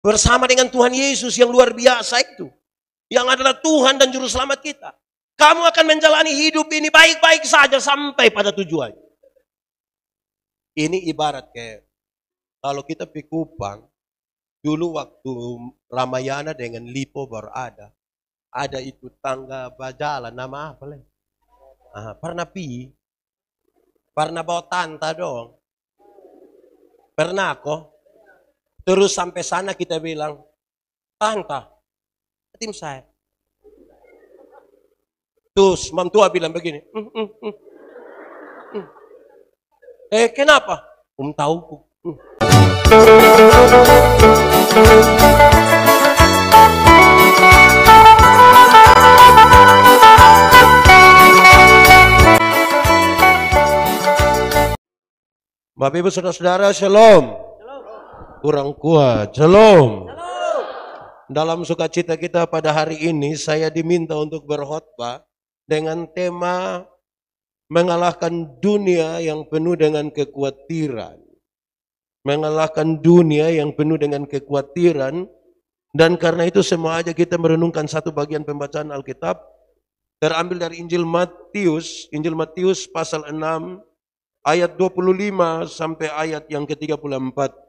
Bersama dengan Tuhan Yesus yang luar biasa itu. Yang adalah Tuhan dan Juru Selamat kita. Kamu akan menjalani hidup ini baik-baik saja sampai pada tujuan. Ini ibarat kayak kalau kita pergi Kupang, dulu waktu Ramayana dengan Lipo baru ada itu tangga bajalan, nama apa leh? Pernah pi, pernah bawa tanta dong. Pernah kok. Terus sampai sana kita bilang, tanta, tim saya. Terus mantua bilang begini, kenapa? Tahu. Bapak Ibu Saudara-saudara, shalom. Kurang kuat, shalom. Dalam sukacita kita pada hari ini, saya diminta untuk berkhotbah dengan tema mengalahkan dunia yang penuh dengan kekhawatiran. Mengalahkan dunia yang penuh dengan kekhawatiran. Dan karena itu semua aja kita merenungkan satu bagian pembacaan Alkitab. Terambil dari Injil Matius pasal 6 ayat 25 sampai ayat yang ke-34.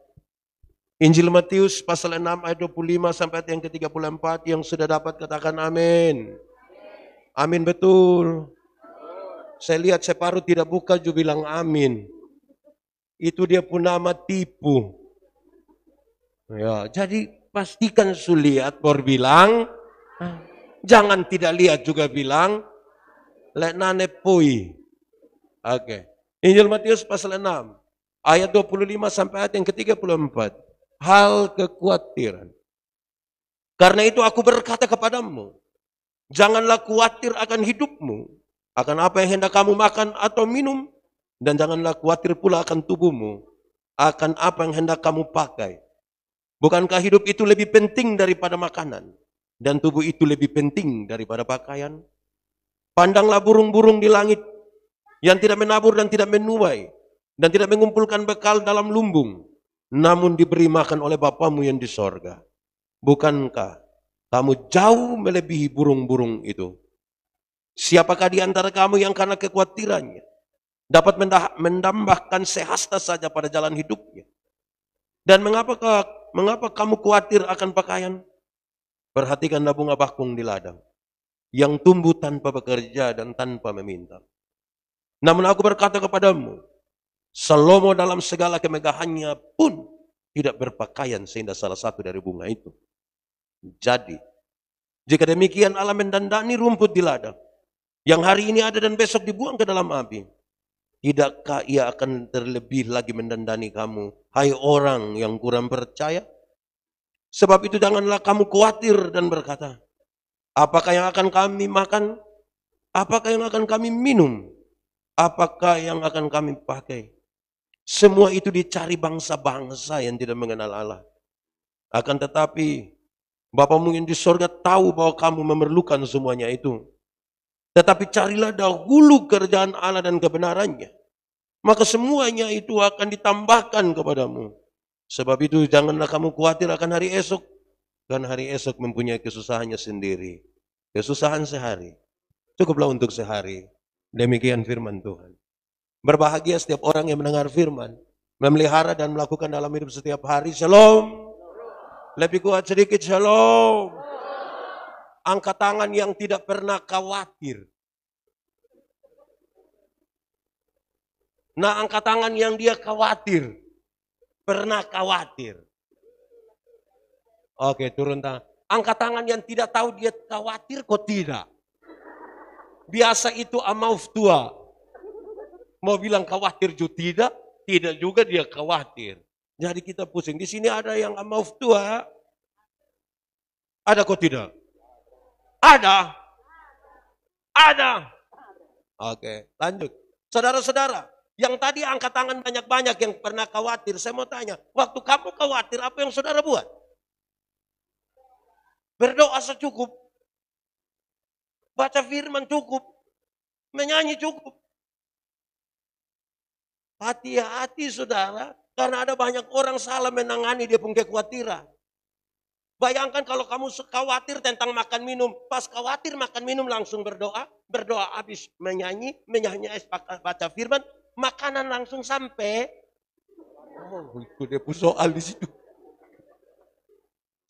Injil Matius pasal 6 ayat 25 sampai ayat yang ke-34. Yang sudah dapat katakan amin. Amin betul. Saya lihat separuh tidak buka juga bilang amin. Itu dia pun nama tipu. Ya, jadi pastikan sulihat baru bilang. Jangan tidak lihat juga bilang. Lek nane pui. Oke. Injil Matius pasal 6 ayat 25 sampai ayat yang ke-34. Hal kekhawatiran. Karena itu aku berkata kepadamu, janganlah khawatir akan hidupmu, akan apa yang hendak kamu makan atau minum, dan janganlah khawatir pula akan tubuhmu, akan apa yang hendak kamu pakai. Bukankah hidup itu lebih penting daripada makanan, dan tubuh itu lebih penting daripada pakaian? Pandanglah burung-burung di langit, yang tidak menabur dan tidak menuai, dan tidak mengumpulkan bekal dalam lumbung, namun diberi makan oleh Bapamu yang di sorga. Bukankah kamu jauh melebihi burung-burung itu? Siapakah di antara kamu yang karena kekhawatirannya dapat menambahkan sehasta saja pada jalan hidupnya? Dan mengapa kamu khawatir akan pakaian? Perhatikanlah bunga bakung di ladang, yang tumbuh tanpa bekerja dan tanpa meminta. Namun aku berkata kepadamu, Salomo dalam segala kemegahannya pun tidak berpakaian seindah salah satu dari bunga itu. Jadi, jika demikian Allah mendandani rumput di ladang, yang hari ini ada dan besok dibuang ke dalam api, tidakkah ia akan terlebih lagi mendandani kamu, hai orang yang kurang percaya? Sebab itu janganlah kamu khawatir dan berkata, apakah yang akan kami makan? Apakah yang akan kami minum? Apakah yang akan kami pakai? Semua itu dicari bangsa-bangsa yang tidak mengenal Allah. Akan tetapi, Bapamu yang di sorga tahu bahwa kamu memerlukan semuanya itu. Tetapi carilah dahulu kerajaan Allah dan kebenarannya. Maka semuanya itu akan ditambahkan kepadamu. Sebab itu janganlah kamu khawatir akan hari esok. Dan hari esok mempunyai kesusahannya sendiri. Kesusahan sehari. Cukuplah untuk sehari. Demikian firman Tuhan. Berbahagia setiap orang yang mendengar firman, memelihara dan melakukan dalam hidup setiap hari. Shalom. Lebih kuat sedikit, shalom. Angkat tangan yang tidak pernah khawatir. Nah, angkat tangan yang dia khawatir. Pernah khawatir. Oke, turun tangan. Angkat tangan yang tidak tahu dia khawatir kok tidak. Biasa itu amauf tua. Mau bilang khawatir juga tidak, tidak juga dia khawatir. Jadi kita pusing. Di sini ada yang amauf tua. Ada kok tidak? Ada. Ada. Oke, lanjut. Saudara-saudara, yang tadi angkat tangan banyak-banyak yang pernah khawatir. Saya mau tanya, waktu kamu khawatir apa yang saudara buat? Berdoa secukup. Baca firman cukup. Menyanyi cukup. Hati-hati saudara, karena ada banyak orang salah menangani dia punya kekhawatiran. Bayangkan kalau kamu khawatir tentang makan minum. Pas khawatir makan minum langsung berdoa. Berdoa habis menyanyi. Menyanyi baca firman. Makanan langsung sampai. Oh, itu dia soal di situ.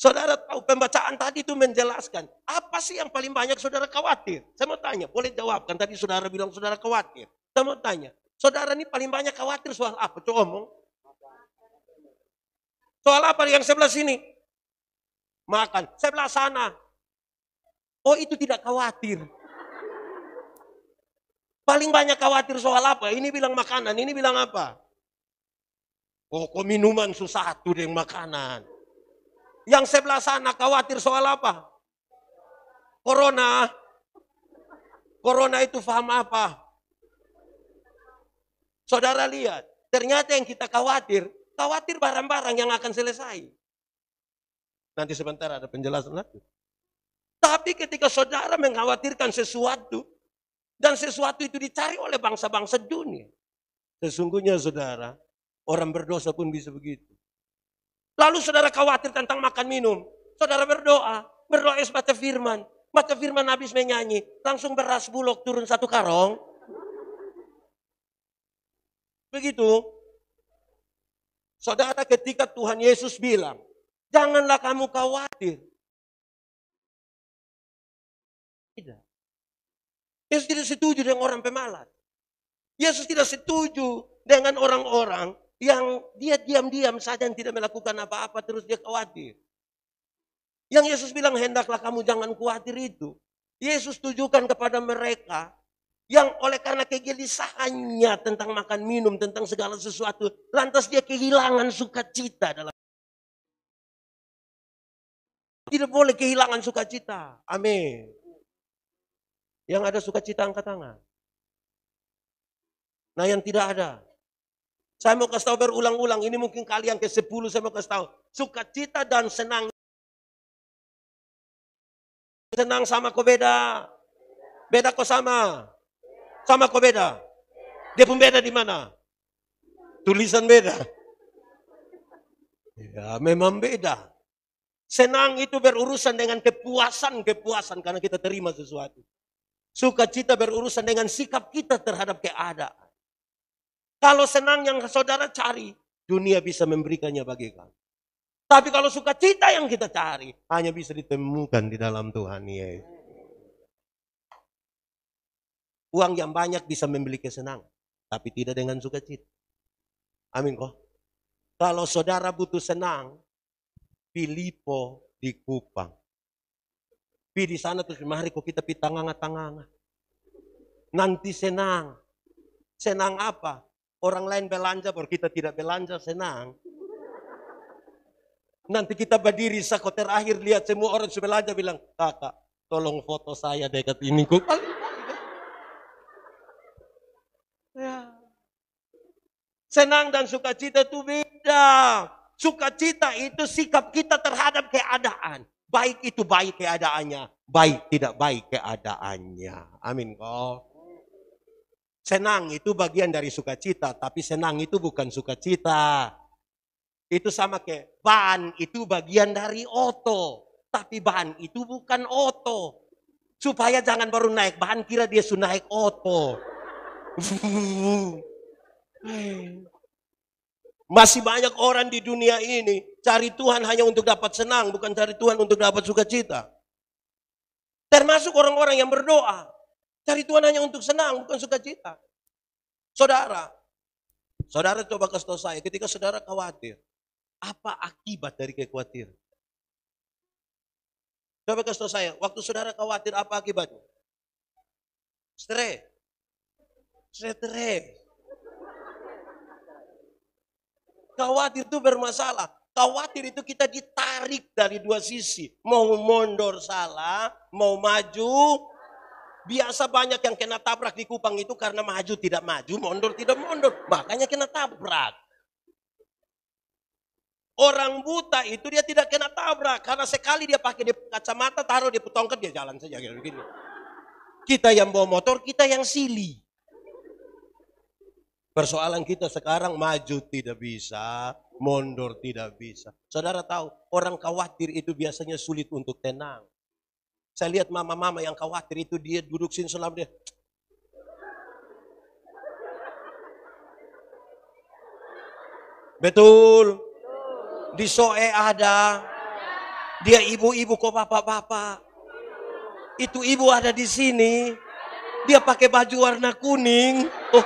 Saudara tahu pembacaan tadi itu menjelaskan. Apa sih yang paling banyak saudara khawatir? Saya mau tanya, boleh jawabkan. Tadi saudara bilang saudara khawatir. Saya mau tanya, saudara ini paling banyak khawatir soal apa? Coba omong. Soal apa yang sebelah sini? Makan. Sebelah sana. Oh, itu tidak khawatir. Paling banyak khawatir soal apa? Ini bilang makanan, ini bilang apa? Oh, kok minuman susah tuh dengan makanan. Yang sebelah sana khawatir soal apa? Corona. Corona itu paham apa? Saudara lihat, ternyata yang kita khawatir barang-barang yang akan selesai. Nanti sebentar ada penjelasan lagi. Tapi ketika saudara mengkhawatirkan sesuatu, dan sesuatu itu dicari oleh bangsa-bangsa dunia. Sesungguhnya saudara, orang berdosa pun bisa begitu. Lalu saudara khawatir tentang makan minum. Saudara berdoa baca firman. Baca firman habis menyanyi, langsung beras bulog turun 1 karung. Begitu. Saudara, ketika Tuhan Yesus bilang, janganlah kamu khawatir. Tidak. Yesus tidak setuju dengan orang pemalas. Yesus tidak setuju dengan orang-orang yang dia diam-diam saja yang tidak melakukan apa-apa terus dia khawatir. Yang Yesus bilang hendaklah kamu jangan khawatir itu. Yesus tujukan kepada mereka yang oleh karena kegelisahannya tentang makan minum, tentang segala sesuatu, lantas dia kehilangan sukacita dalam. Tidak boleh kehilangan sukacita. Amin. Yang ada sukacita angkat tangan. Nah, yang tidak ada. Saya mau kasih tahu berulang-ulang, ini mungkin kali yang ke-10 saya mau kasih tahu. Sukacita dan senang. Senang sama kok beda. Beda kok sama. Sama kok beda. Dia pun beda di mana? Tulisan beda. Ya, memang beda. Senang itu berurusan dengan kepuasan karena kita terima sesuatu. Sukacita berurusan dengan sikap kita terhadap keadaan. Kalau senang yang saudara cari, dunia bisa memberikannya bagi kamu. Tapi kalau sukacita yang kita cari, hanya bisa ditemukan di dalam Tuhan Yesus. Uang yang banyak bisa membeli kesenangan, tapi tidak dengan sukacita. Amin kok. Kalau saudara butuh senang, Filipo di Kupang. Di sana terus mari kok kita tanganga. Nanti senang. Senang apa? Orang lain belanja baru kita tidak belanja senang. Nanti kita berdiri sekot terakhir lihat semua orang sudah belanja bilang, kakak tolong foto saya dekat ini. Ya. Senang dan sukacita itu beda. Sukacita itu sikap kita terhadap keadaan. Baik itu baik keadaannya, baik tidak baik keadaannya. Amin kok. Senang itu bagian dari sukacita, tapi senang itu bukan sukacita. Itu sama kayak ban itu bagian dari oto, tapi ban itu bukan oto. Supaya jangan baru naik ban kira dia sudah naik oto. Masih banyak orang di dunia ini cari Tuhan hanya untuk dapat senang, bukan cari Tuhan untuk dapat sukacita. Termasuk orang-orang yang berdoa, cari Tuhan hanya untuk senang, bukan sukacita. Saudara coba kasih tahu saya, ketika saudara khawatir, apa akibat dari kekhawatiran? Coba kasih tahu saya, waktu saudara khawatir apa akibatnya? Stres. Khawatir itu bermasalah. Khawatir itu kita ditarik dari dua sisi. Mau mundur salah, mau maju. Biasa banyak yang kena tabrak di Kupang itu karena maju tidak maju, mundur tidak mundur. Makanya kena tabrak. Orang buta itu dia tidak kena tabrak. Karena sekali dia pakai dia kacamata, taruh dia tongkat, dia jalan saja. Begini. Kita yang bawa motor, kita yang silih. Persoalan kita sekarang maju tidak bisa, Mundur tidak bisa. Saudara tahu, orang khawatir itu biasanya sulit untuk tenang. Saya lihat mama-mama yang khawatir itu dia duduk sini selama dia. Betul. Di Soe ada. Dia ibu-ibu kok bapak-bapak. Itu ibu ada di sini. Dia pakai baju warna kuning. Oh,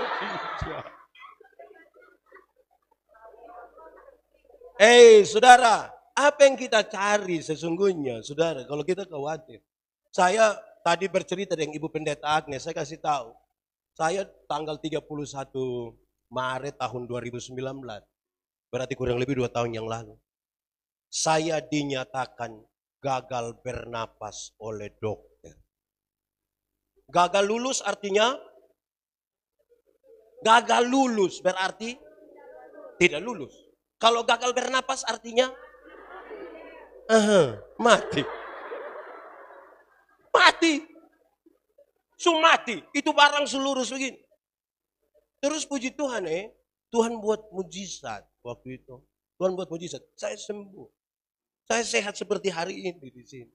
saudara, apa yang kita cari sesungguhnya, saudara, kalau kita khawatir. Saya tadi bercerita dengan Ibu Pendeta Agnes, saya kasih tahu. Saya tanggal 31 Maret tahun 2019, berarti kurang lebih 2 tahun yang lalu. Saya dinyatakan gagal bernapas oleh dokter. Gagal lulus artinya? Gagal lulus berarti tidak lulus. Kalau gagal bernapas artinya? Mati. Mati. Mati. Itu barang seluruh begini. Terus puji Tuhan Tuhan buat mujizat waktu itu. Tuhan buat mujizat. Saya sembuh. Saya sehat seperti hari ini di sini.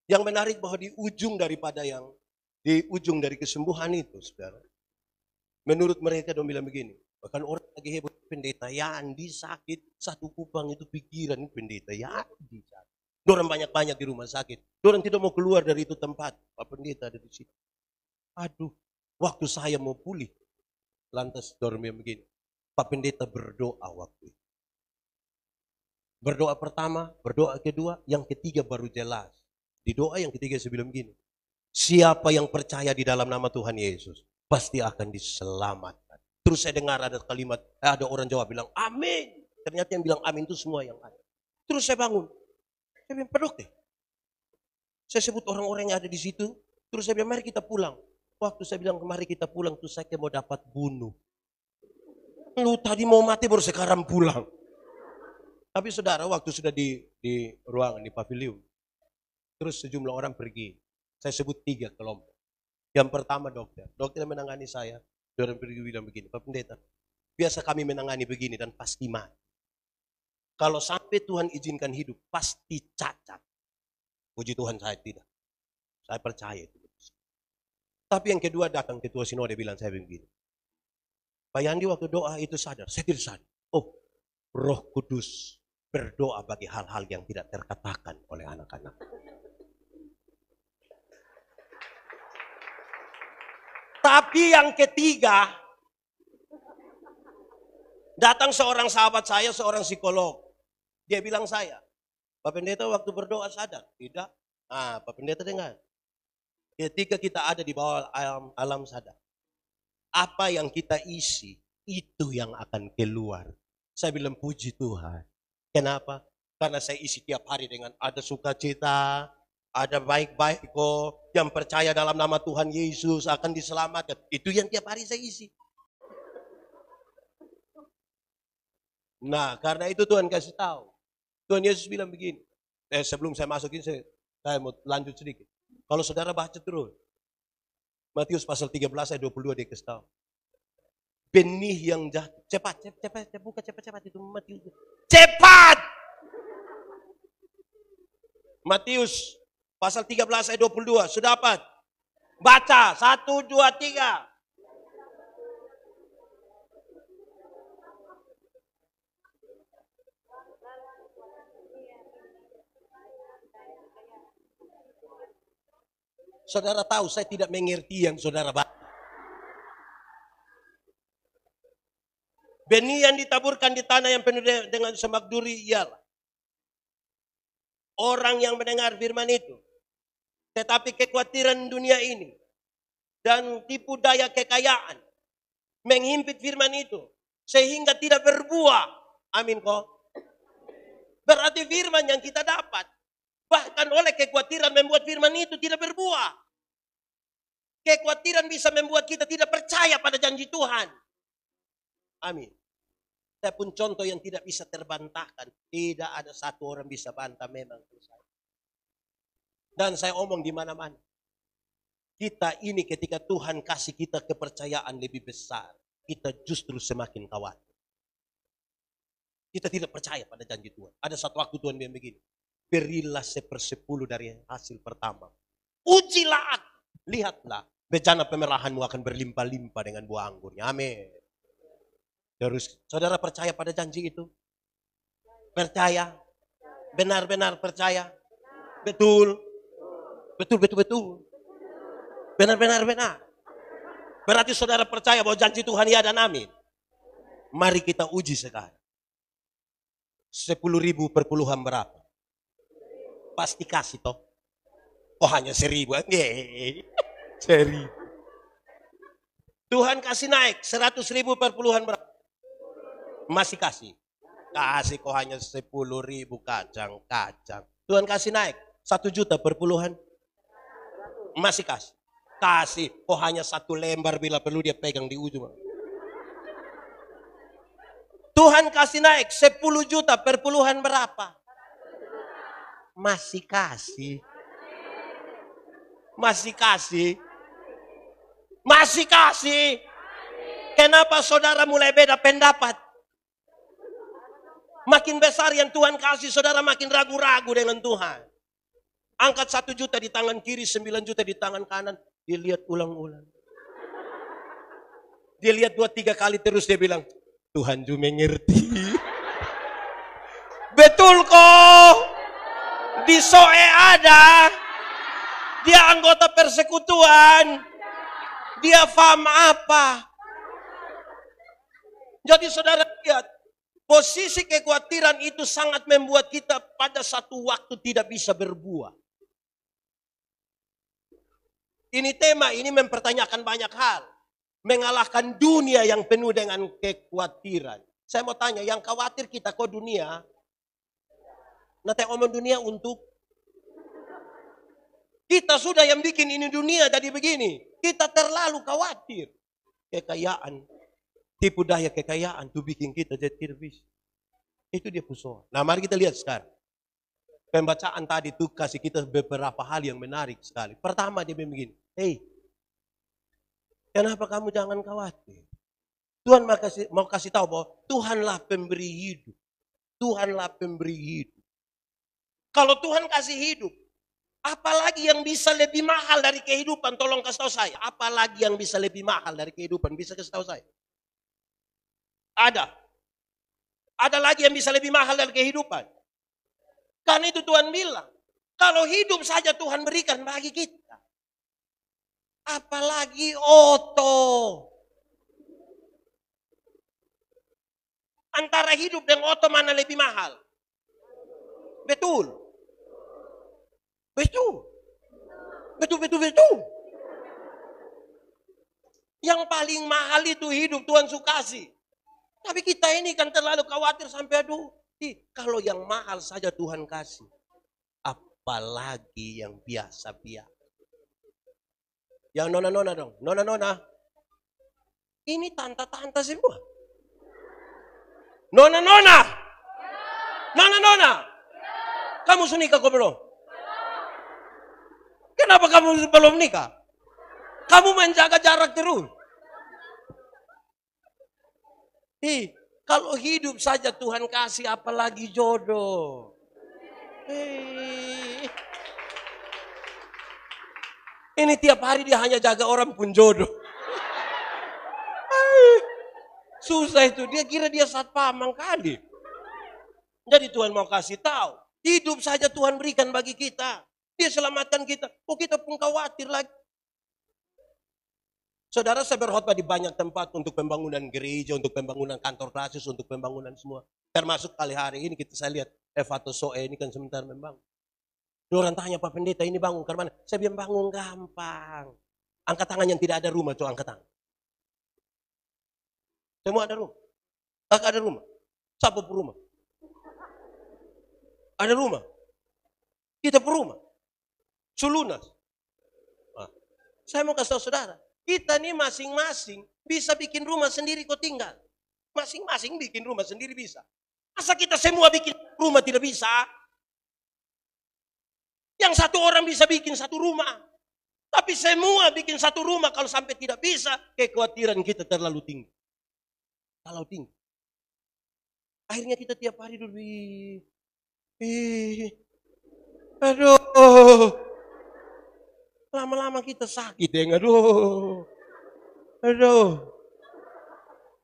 Yang menarik bahwa di ujung dari kesembuhan itu, saudara. Menurut mereka dia bilang begini. Bahkan orang lagi heboh pendeta, ya Andi sakit, satu kupang itu pikiran pendeta, ya Andi sakit. Dorang banyak-banyak di rumah sakit. Dorang tidak mau keluar dari itu tempat. Pak pendeta ada di situ. Aduh, waktu saya mau pulih. Lantas dorang bilang begini. Pak pendeta berdoa waktu itu. Berdoa pertama, berdoa kedua, yang ketiga baru jelas. Di doa yang ketiga saya bilang begini. Siapa yang percaya di dalam nama Tuhan Yesus, pasti akan diselamatkan. Terus saya dengar ada kalimat, ada orang jawab bilang, amin. Ternyata yang bilang amin itu semua yang ada. Terus saya bangun. Saya bilang, Pak Dokter. Saya sebut orang-orang yang ada di situ. Terus saya bilang, mari kita pulang. Waktu saya bilang, mari kita pulang, terus saya mau dapat bunuh. Lu tadi mau mati baru sekarang pulang. Tapi saudara, waktu sudah di ruangan, di pavilion. Terus sejumlah orang pergi. Saya sebut 3 kelompok. Yang pertama dokter. Dokter yang menangani saya. Orang pergi bilang begini, Pak Pendeta. Biasa kami menangani begini dan pasti mati. Kalau sampai Tuhan izinkan hidup, pasti cacat. Puji Tuhan saya tidak. Saya percaya itu. Tapi yang kedua datang ketua sinode bilang saya begini. Pak Yandi waktu doa itu sadar. Saya tidak sadar. Oh, Roh Kudus berdoa bagi hal-hal yang tidak terkatakan oleh anak-anak. Tapi yang ketiga, datang seorang sahabat saya, seorang psikolog. Dia bilang saya, Pak Pendeta waktu berdoa sadar? Tidak. Pak Pendeta dengar. Ketika kita ada di bawah alam sadar, apa yang kita isi, itu yang akan keluar. Saya bilang puji Tuhan. Kenapa? Karena saya isi tiap hari dengan ada sukacita, ada baik-baik kok, yang percaya dalam nama Tuhan Yesus akan diselamatkan. Itu yang tiap hari saya isi. Nah, karena itu Tuhan kasih tahu. Tuhan Yesus bilang begini. Sebelum saya masukin, saya mau lanjut sedikit. Kalau saudara baca terus. Matius pasal 13 ayat 22 dia kasih tahu. Benih yang jatuh. Cepat, buka cepat itu Matius. Cepat! Matius pasal 13 ayat 22. Sudah dapat? Baca. 1, 2, 3. Saudara tahu saya tidak mengerti yang saudara baca. Benih yang ditaburkan di tanah yang penuh dengan semak duri ialah orang yang mendengar firman itu. Tetapi kekhawatiran dunia ini dan tipu daya kekayaan menghimpit firman itu sehingga tidak berbuah. Amin kok. Berarti firman yang kita dapat bahkan oleh kekhawatiran membuat firman itu tidak berbuah. Kekhawatiran bisa membuat kita tidak percaya pada janji Tuhan. Amin. Saya pun contoh yang tidak bisa terbantahkan. Tidak ada satu orang bisa bantah memang. Dan saya omong di mana-mana. Kita ini ketika Tuhan kasih kita kepercayaan lebih besar. Kita justru semakin khawatir. Kita tidak percaya pada janji Tuhan. Ada satu waktu Tuhan bilang begini. Berilah 1/10 dari hasil pertama. Ujilah aku. Lihatlah. Bejana pemerahanmu akan berlimpah-limpah dengan buah anggurnya. Amin. Terus saudara percaya pada janji itu? Percaya? Benar-benar percaya? Betul. Betul. Benar. Berarti saudara percaya bahwa janji Tuhan ya dan amin. Mari kita uji sekarang. 10.000 per puluhan berapa? Pasti kasih toh. Oh hanya 1.000. 1.000. Tuhan kasih naik 100.000 per puluhan berapa? Masih kasih. Kasih kok hanya 10.000 kacang. Tuhan kasih naik 1 juta per puluhan. Masih kasih. Kasih kok hanya 1 lembar bila perlu dia pegang di ujung. Tuhan kasih naik 10 juta per puluhan berapa? Masih kasih. Kenapa saudara mulai beda pendapat? Makin besar yang Tuhan kasih, saudara makin ragu-ragu dengan Tuhan. Angkat 1 juta di tangan kiri, 9 juta di tangan kanan. Dia lihat ulang-ulang. Dia lihat 2-3 kali terus dia bilang, Tuhan juga mengerti. Betul kok. Di Soe ada. Dia anggota persekutuan. Dia paham apa. Jadi saudara lihat. Posisi kekhawatiran itu sangat membuat kita pada satu waktu tidak bisa berbuah. Ini tema ini mempertanyakan banyak hal. Mengalahkan dunia yang penuh dengan kekhawatiran. Saya mau tanya, yang khawatir kita kok dunia? Nanti omong dunia untuk kita sudah yang bikin ini dunia jadi begini. Kita terlalu khawatir. Kekayaan, tipu daya kekayaan itu bikin kita jadi tidak bisa. Itu dia persoalan. Nah mari kita lihat sekarang. Pembacaan tadi itu kasih kita beberapa hal yang menarik sekali. Pertama dia begini, kenapa kamu jangan khawatir? Tuhan mau kasih tahu bahwa Tuhanlah pemberi hidup. Tuhanlah pemberi hidup. Kalau Tuhan kasih hidup, apalagi yang bisa lebih mahal dari kehidupan? Tolong kasih tahu saya. Apalagi yang bisa lebih mahal dari kehidupan? Bisa kasih tahu saya? Ada. Ada lagi yang bisa lebih mahal dari kehidupan. Karena itu Tuhan bilang, kalau hidup saja Tuhan berikan bagi kita. Apalagi oto. Antara hidup dan oto mana lebih mahal? Betul. Yang paling mahal itu hidup Tuhan sukasi. Tapi kita ini kan terlalu khawatir sampai kalau yang mahal saja Tuhan kasih. Apalagi yang biasa-biasa. Yang nona-nona dong. Nona-nona. Ini tante-tante semua. Nona-nona. Nona-nona. Kamu sudah nikah kok belum? Kenapa kamu belum nikah? Kamu menjaga jarak terus. Kalau hidup saja Tuhan kasih, apalagi jodoh. Ini tiap hari dia hanya jaga orang pun jodoh. Susah itu, dia kira dia satpam kali. Jadi Tuhan mau kasih tahu, hidup saja Tuhan berikan bagi kita. Dia selamatkan kita. Oh kita pun khawatir lagi. Saudara, saya berkhotbah di banyak tempat untuk pembangunan gereja, untuk pembangunan kantor klasis, untuk pembangunan semua. Termasuk kali hari ini saya lihat Evato Soe ini kan sebentar membangun. Orang tanya, Pak Pendeta ini bangun ke mana? Saya bilang bangun gampang. Angkat tangan yang tidak ada rumah, coba angkat tangan. Semua ada rumah. Ada rumah. Siapa perumah? Ada rumah. Kita perumah. Sulunas. Nah, saya mau kasih tahu saudara. Kita nih masing-masing bisa bikin rumah sendiri kok tinggal. Masing-masing bikin rumah sendiri bisa. Masa kita semua bikin rumah tidak bisa? Yang satu orang bisa bikin satu rumah. Tapi semua bikin satu rumah kalau sampai tidak bisa, kekhawatiran kita terlalu tinggi. Terlalu tinggi. Akhirnya kita tiap hari dulu, aduh, lama-lama kita sakit ya, aduh.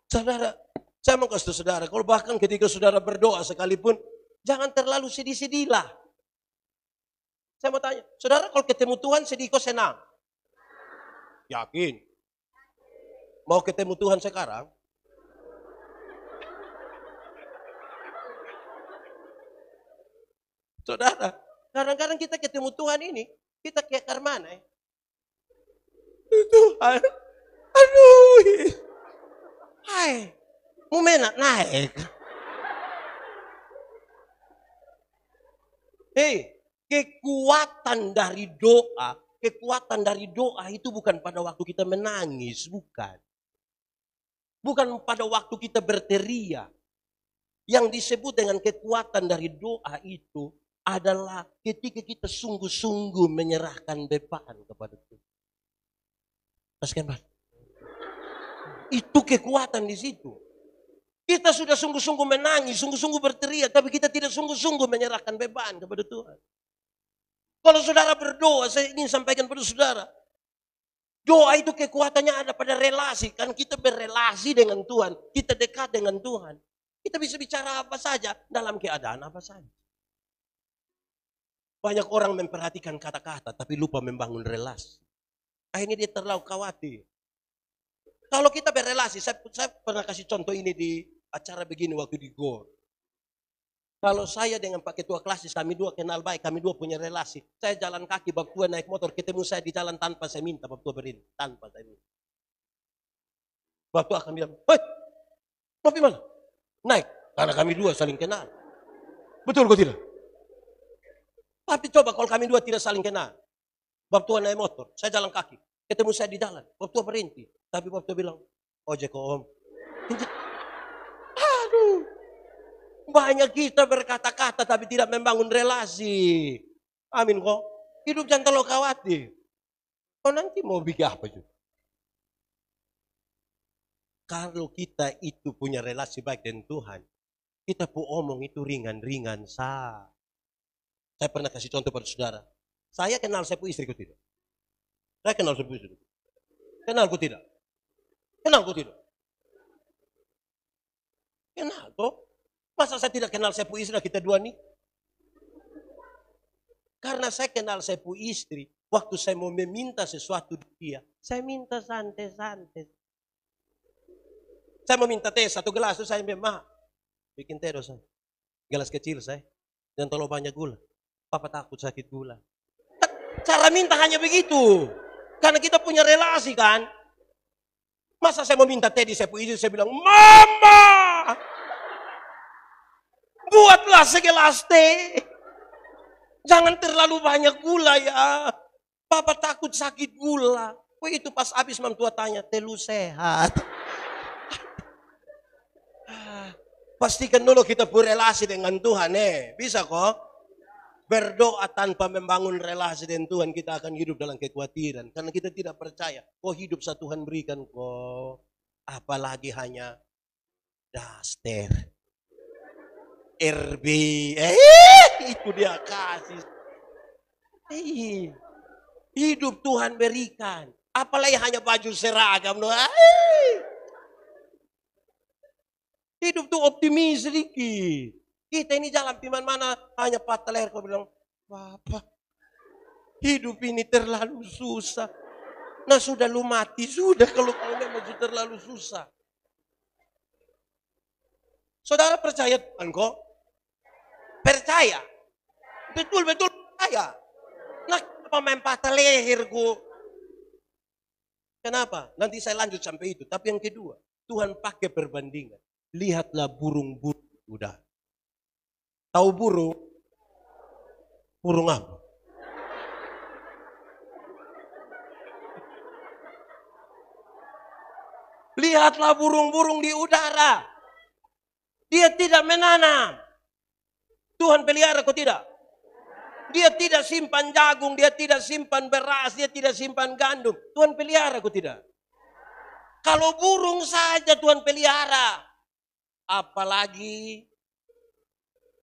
Saudara, saya mau kasih tahu saudara, kalau bahkan ketika saudara berdoa sekalipun, jangan terlalu sedih-sedihlah. Saya mau tanya, saudara kalau ketemu Tuhan sedih kok senang? Yakin? Mau ketemu Tuhan sekarang? Saudara, kadang-kadang kita ketemu Tuhan ini, kita kayak karmana ya. Tuhan, aduh, hai, mau naik. Hei, kekuatan dari doa itu bukan pada waktu kita menangis, bukan. Bukan pada waktu kita berteriak. Yang disebut dengan kekuatan dari doa itu adalah ketika kita sungguh-sungguh menyerahkan beban kepada Tuhan. Itu kekuatan di situ. Kita sudah sungguh-sungguh menangis, sungguh-sungguh berteriak, tapi kita tidak sungguh-sungguh menyerahkan beban kepada Tuhan. Kalau saudara berdoa, saya ingin sampaikan pada saudara, doa itu kekuatannya ada pada relasi. Kan kita berrelasi dengan Tuhan, kita dekat dengan Tuhan. Kita bisa bicara apa saja dalam keadaan apa saja. Banyak orang memperhatikan kata-kata tapi lupa membangun relasi. Akhirnya dia terlalu khawatir. Kalau kita berrelasi, saya pernah kasih contoh ini di acara begini waktu di GOR. Kalau saya dengan Pak Ketua Klasis, kami dua kenal baik, kami dua punya relasi. Saya jalan kaki, Bapak Tua naik motor, ketemu saya di jalan tanpa saya minta, Bapak Tua berhenti, tanpa saya minta. Bapak Tua akan bilang, hei, mau pergi mana? Naik, karena kami dua saling kenal. Betul kok tidak? Tapi coba kalau kami dua tidak saling kenal. Bapak Tua naik motor, saya jalan kaki. Ketemu saya di jalan, Bapak Tua berhenti. Tapi Bapak Tua bilang, ojek kok om. Aduh, banyak kita berkata-kata tapi tidak membangun relasi. Amin kok. Hidup jangan terlalu khawatir. Oh nanti mau bikin apa juga? Kalau kita itu punya relasi baik dengan Tuhan, kita pun omong itu ringan-ringan sah. Saya pernah kasih contoh pada saudara. Saya kenal saya pun istriku tidak. Saya kenal saya pun istri. Kenalku tidak. Kenalku tidak. Kenal toh. Masa saya tidak kenal saya pun istri kita dua nih? Karena saya kenal saya pun istri. Waktu saya mau meminta sesuatu dia, saya minta santai-santai. Saya mau minta teh satu gelas, saya memang bikin teh dosa. Gelas kecil saya, jangan terlalu banyak gula. Papa takut sakit gula. Cara minta hanya begitu. Karena kita punya relasi kan. Masa saya mau minta teh di saya pun istri, saya bilang, Mama, buatlah segelas teh. Jangan terlalu banyak gula ya. Papa takut sakit gula. Itu pas habis mam tua tanya, telu sehat. Pastikan dulu kita berrelasi dengan Tuhan. Bisa kok? Berdoa tanpa membangun relasi dengan Tuhan, kita akan hidup dalam kekhawatiran. Karena kita tidak percaya. Hidup satu Tuhan berikan kok. Apalagi hanya daster. RB. Itu dia kasih. Hidup Tuhan berikan. Apalagi hanya baju seragam. Hidup tuh optimis sedikit. Kita ini jalan piman mana hanya patah leher. Kau bilang, Bapak, hidup ini terlalu susah. Nah sudah lu mati, sudah kalau memang sudah terlalu susah. Saudara percaya Tuhan kok? Percaya? Betul-betul percaya. Nah kenapa main patah leherku? Kenapa? Nanti saya lanjut sampai itu. Tapi yang kedua, Tuhan pakai perbandingan. Lihatlah burung-burung udara. Tahu burung? Burung apa? Lihatlah burung-burung di udara. Dia tidak menanam. Tuhan pelihara kok tidak? Dia tidak simpan jagung, dia tidak simpan beras, dia tidak simpan gandum. Tuhan pelihara kok tidak? Kalau burung saja Tuhan pelihara. Apalagi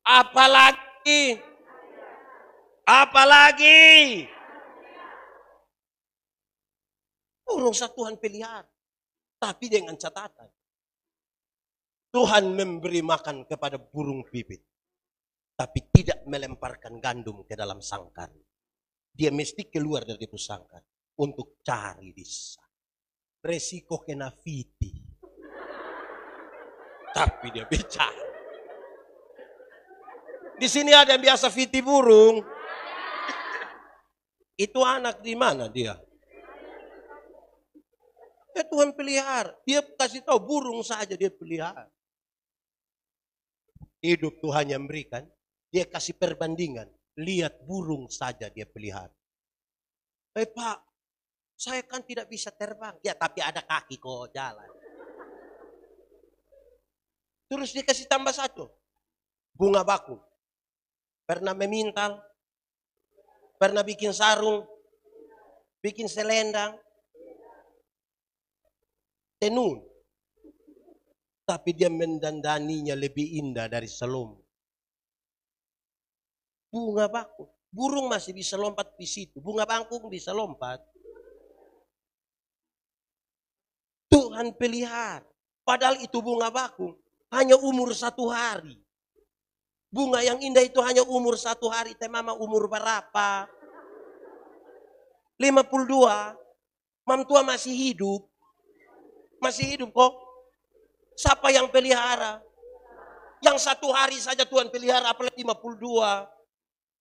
Apalagi? Apalagi? Burung Tuhan pelihara. Tapi dengan catatan. Tuhan memberi makan kepada burung pipit. Tapi tidak melemparkan gandum ke dalam sangkar. Dia mesti keluar dari itu sangkar. Untuk cari bisa. Resiko kena fiti. Tapi dia bicara. Di sini ada yang biasa fiti burung. Itu anak di mana dia? Ya Tuhan pelihara. Dia kasih tahu burung saja dia pelihara. Hidup Tuhan yang berikan. Dia kasih perbandingan. Lihat burung saja dia pelihara. Pak, saya kan tidak bisa terbang. Ya tapi ada kaki kok jalan. Terus dia kasih tambah satu. Bunga bakung. Pernah memintal. Pernah bikin sarung. Bikin selendang. Tenun. Tapi dia mendandaninya lebih indah dari selom. Bunga bakung. Burung masih bisa lompat di situ. Bunga bakung bisa lompat. Tuhan pelihara. Padahal itu bunga bakung. Hanya umur 1 hari. Bunga yang indah itu hanya umur 1 hari. Teh mama umur berapa? 52. Mam tua masih hidup. Masih hidup kok. Siapa yang pelihara? Yang 1 hari saja Tuhan pelihara, apalagi 52.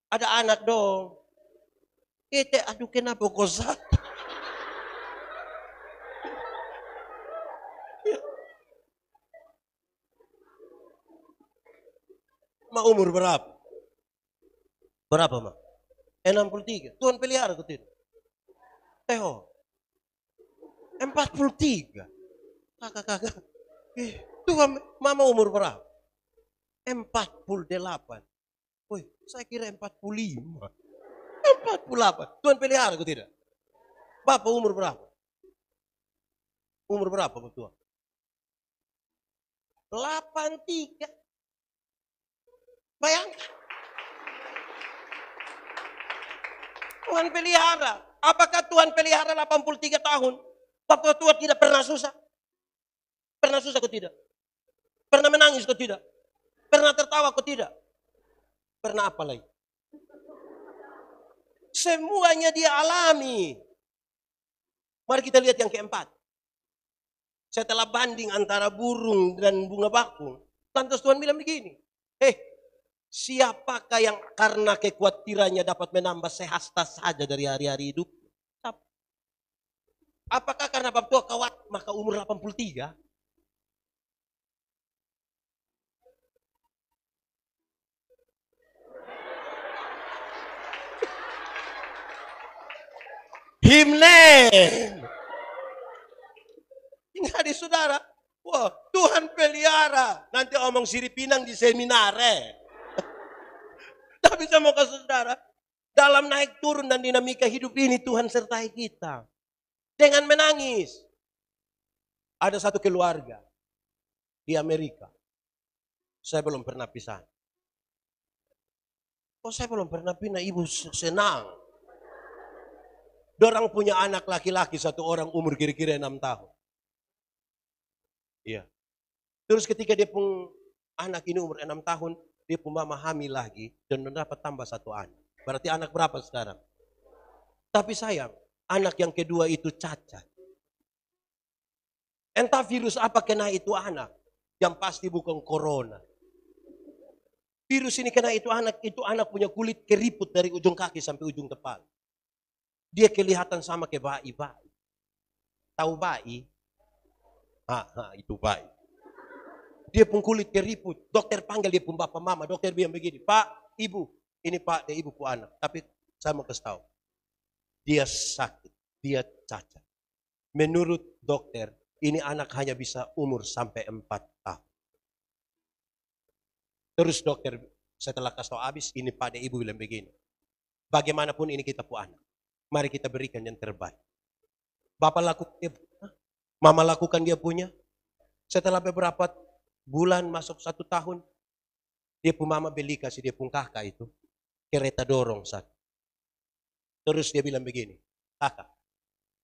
Ada anak dong. Aduh kenapa kok sakit? Ma umur berapa? Berapa ma? 63. Tuhan pelihara ke tidak? Teho. 43. Kakak. Tuhan mama umur berapa? 48. Woi, saya kira 45. 48. Tuhan pelihara ke tidak? Bapak umur berapa? Umur berapa Tuhan? 83. Bayangkan. Tuhan pelihara. Apakah Tuhan pelihara 83 tahun? Bapak tua tidak pernah susah? Pernah susah kok tidak? Pernah menangis kok tidak? Pernah tertawa kok tidak? Pernah apa lagi? Semuanya dia alami. Mari kita lihat yang keempat. Setelah banding antara burung dan bunga bakung. Lantas Tuhan bilang begini. Siapakah yang karena kekhawatirannya dapat menambah sehasta saja dari hari-hari hidup? Apakah karena bab tua kawat maka umur 83? Himne. Ingat di saudara. Wah, Tuhan pelihara. Nanti omong siripinang di seminare. Tapi saya mau ke saudara, dalam naik turun dan dinamika hidup ini Tuhan sertai kita. Dengan menangis. Ada satu keluarga di Amerika. Saya belum pernah pisah. Saya belum pernah pindah, ibu senang. Dorang punya anak laki-laki 1 orang umur kira-kira 6 tahun. Iya. Terus ketika dia pun anak ini umur 6 tahun, dia pun mama hamil lagi dan mendapat tambah 1 anak. Berarti anak berapa sekarang? Tapi sayang, anak yang kedua itu cacat. Entah virus apa kena itu anak. Yang pasti bukan corona. Virus ini kena itu anak punya kulit keriput dari ujung kaki sampai ujung kepala. Dia kelihatan sama kayak bayi. Tahu bayi? Itu bayi. Dia pun kulit keriput. Dokter panggil dia pun bapak mama. Dokter bilang begini, Pak, Ibu. Ini Pak, dia ibu ku anak. Tapi saya mau kasih tahu. Dia sakit. Dia cacat. Menurut dokter, ini anak hanya bisa umur sampai 4 tahun. Terus dokter setelah kasih tahu habis, ini Pak, dia ibu bilang begini. Bagaimanapun ini kita pu anak. Mari kita berikan yang terbaik. Bapak lakukan, mama lakukan dia punya. Setelah beberapa bulan masuk 1 tahun, Dia pun mama beli kasih dia pun kakak itu kereta dorong satu. Terus dia bilang begini, kakak,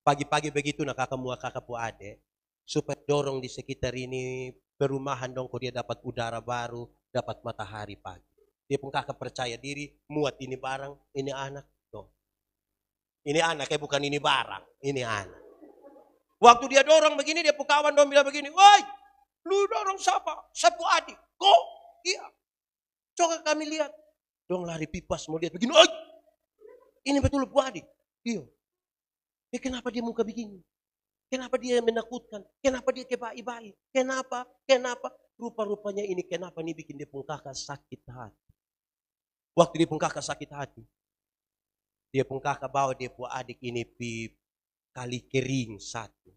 pagi-pagi begitu nak kakak mua kakak pu ade, supaya dorong di sekitar ini perumahan dong, kok dia dapat udara baru, dapat matahari pagi. Dia pun kakak percaya diri, muat ini barang, ini anak. Tuh. Ini anak, bukan ini barang, ini anak. Waktu dia dorong begini, dia pun kawan dong bilang begini, woi, lu dorong siapa? Sapu adik. Kok? Iya. Coba kami lihat. Dong lari pipas mau lihat begini, woi, ini betul Bu adik. Iya. Kenapa dia muka begini? Kenapa dia menakutkan? Kenapa dia kebaik-baik? Kenapa? Kenapa? Rupa-rupanya ini kenapa nih bikin dia pun kakak sakit hati. Waktu dia pun kakak sakit hati, dia pun kakak bawa dia pun adik ini pi kali kering satu.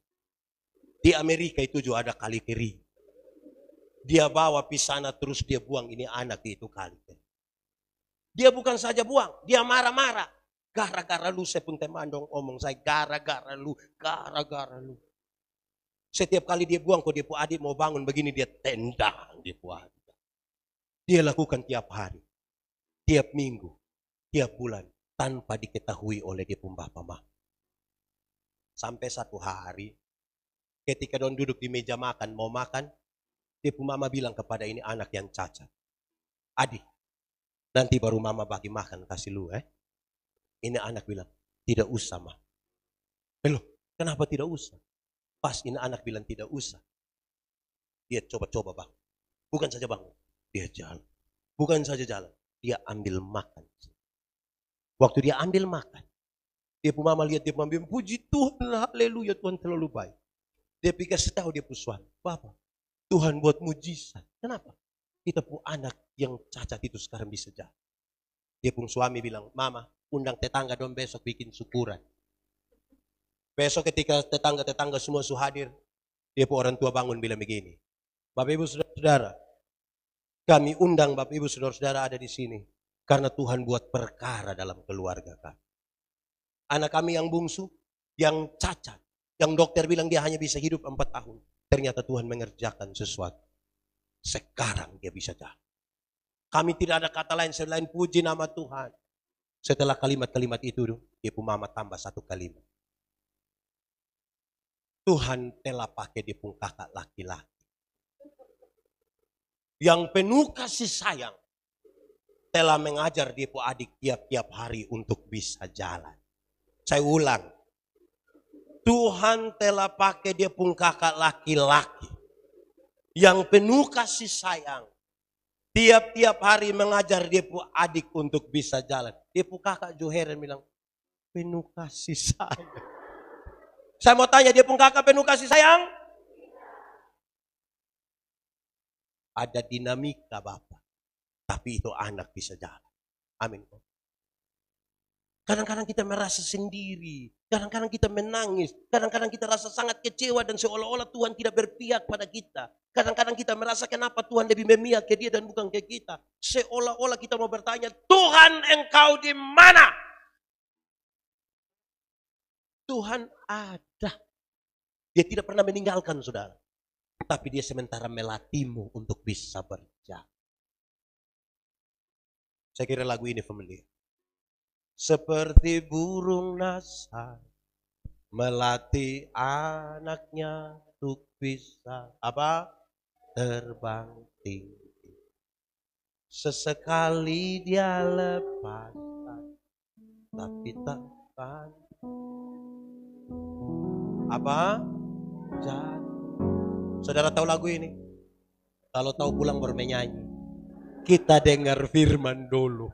Di Amerika itu juga ada kali kering. Dia bawa pi sana terus dia buang ini anak itu kali kering. Dia bukan saja buang, dia marah-marah. Gara-gara lu saya pun teman dong omong saya, gara-gara lu. Setiap kali dia buang, kok dia pu adik mau bangun begini, dia tendang dia pu adik. Dia lakukan tiap hari, tiap minggu, tiap bulan, tanpa diketahui oleh dia pun bapak mah. Sampai satu hari, ketika don duduk di meja makan, mau makan, dia pun mama bilang kepada ini anak yang cacat, adik, nanti baru mama bagi makan kasih lu. Ini anak bilang, tidak usah mah. Loh, kenapa tidak usah? Pas ini anak bilang tidak usah. Dia coba-coba bang. Bukan saja bang, dia jalan. Bukan saja jalan, dia ambil makan. Waktu dia ambil makan, dia pun mama lihat, dia pun ambil, puji Tuhan, haleluya, Tuhan terlalu baik. Dia pikir setahu dia pun suami, Bapak, Tuhan buat mujizat. Kenapa? Kita pun anak yang cacat itu sekarang bisa jalan. Dia pun suami bilang, mama, undang tetangga dong besok bikin syukuran. Besok ketika tetangga-tetangga semua hadir, dia pun orang tua bangun bilang begini, Bapak Ibu Saudara-saudara, kami undang Bapak Ibu Saudara-saudara ada di sini karena Tuhan buat perkara dalam keluarga kami. Anak kami yang bungsu, yang cacat, yang dokter bilang dia hanya bisa hidup 4 tahun. Ternyata Tuhan mengerjakan sesuatu. Sekarang dia bisa jalan. Kami tidak ada kata lain selain puji nama Tuhan. Setelah kalimat-kalimat itu, dia pun mama tambah satu kalimat. Tuhan telah pakai dia pun kakak laki-laki. Yang penuh kasih sayang. Telah mengajar dia pun adik tiap-tiap hari untuk bisa jalan. Saya ulang. Tuhan telah pakai dia pun kakak laki-laki. Yang penuh kasih sayang. Tiap-tiap hari mengajar dia pun adik untuk bisa jalan. Dia pun kakak Joheren bilang, penuh kasih sayang. Saya mau tanya, dia pun kakak penuh kasih sayang? Ada dinamika Bapak. Tapi itu anak bisa jalan. Amin. Kadang-kadang kita merasa sendiri. Kadang-kadang kita menangis. Kadang-kadang kita rasa sangat kecewa dan seolah-olah Tuhan tidak berpihak pada kita. Kadang-kadang kita merasa kenapa Tuhan lebih memihak ke dia dan bukan ke kita. Seolah-olah kita mau bertanya, Tuhan engkau di mana? Tuhan ada. Dia tidak pernah meninggalkan saudara. Tapi dia sementara melatihmu untuk bisa berjalan. Saya kira lagu ini familiar. Seperti burung nasar melatih anaknya untuk bisa terbang tinggi. Sesekali dia lepaskan, tapi takkan jatuh. Saudara tahu lagu ini? Kalau tahu pulang baru menyanyi. Kita dengar firman dulu.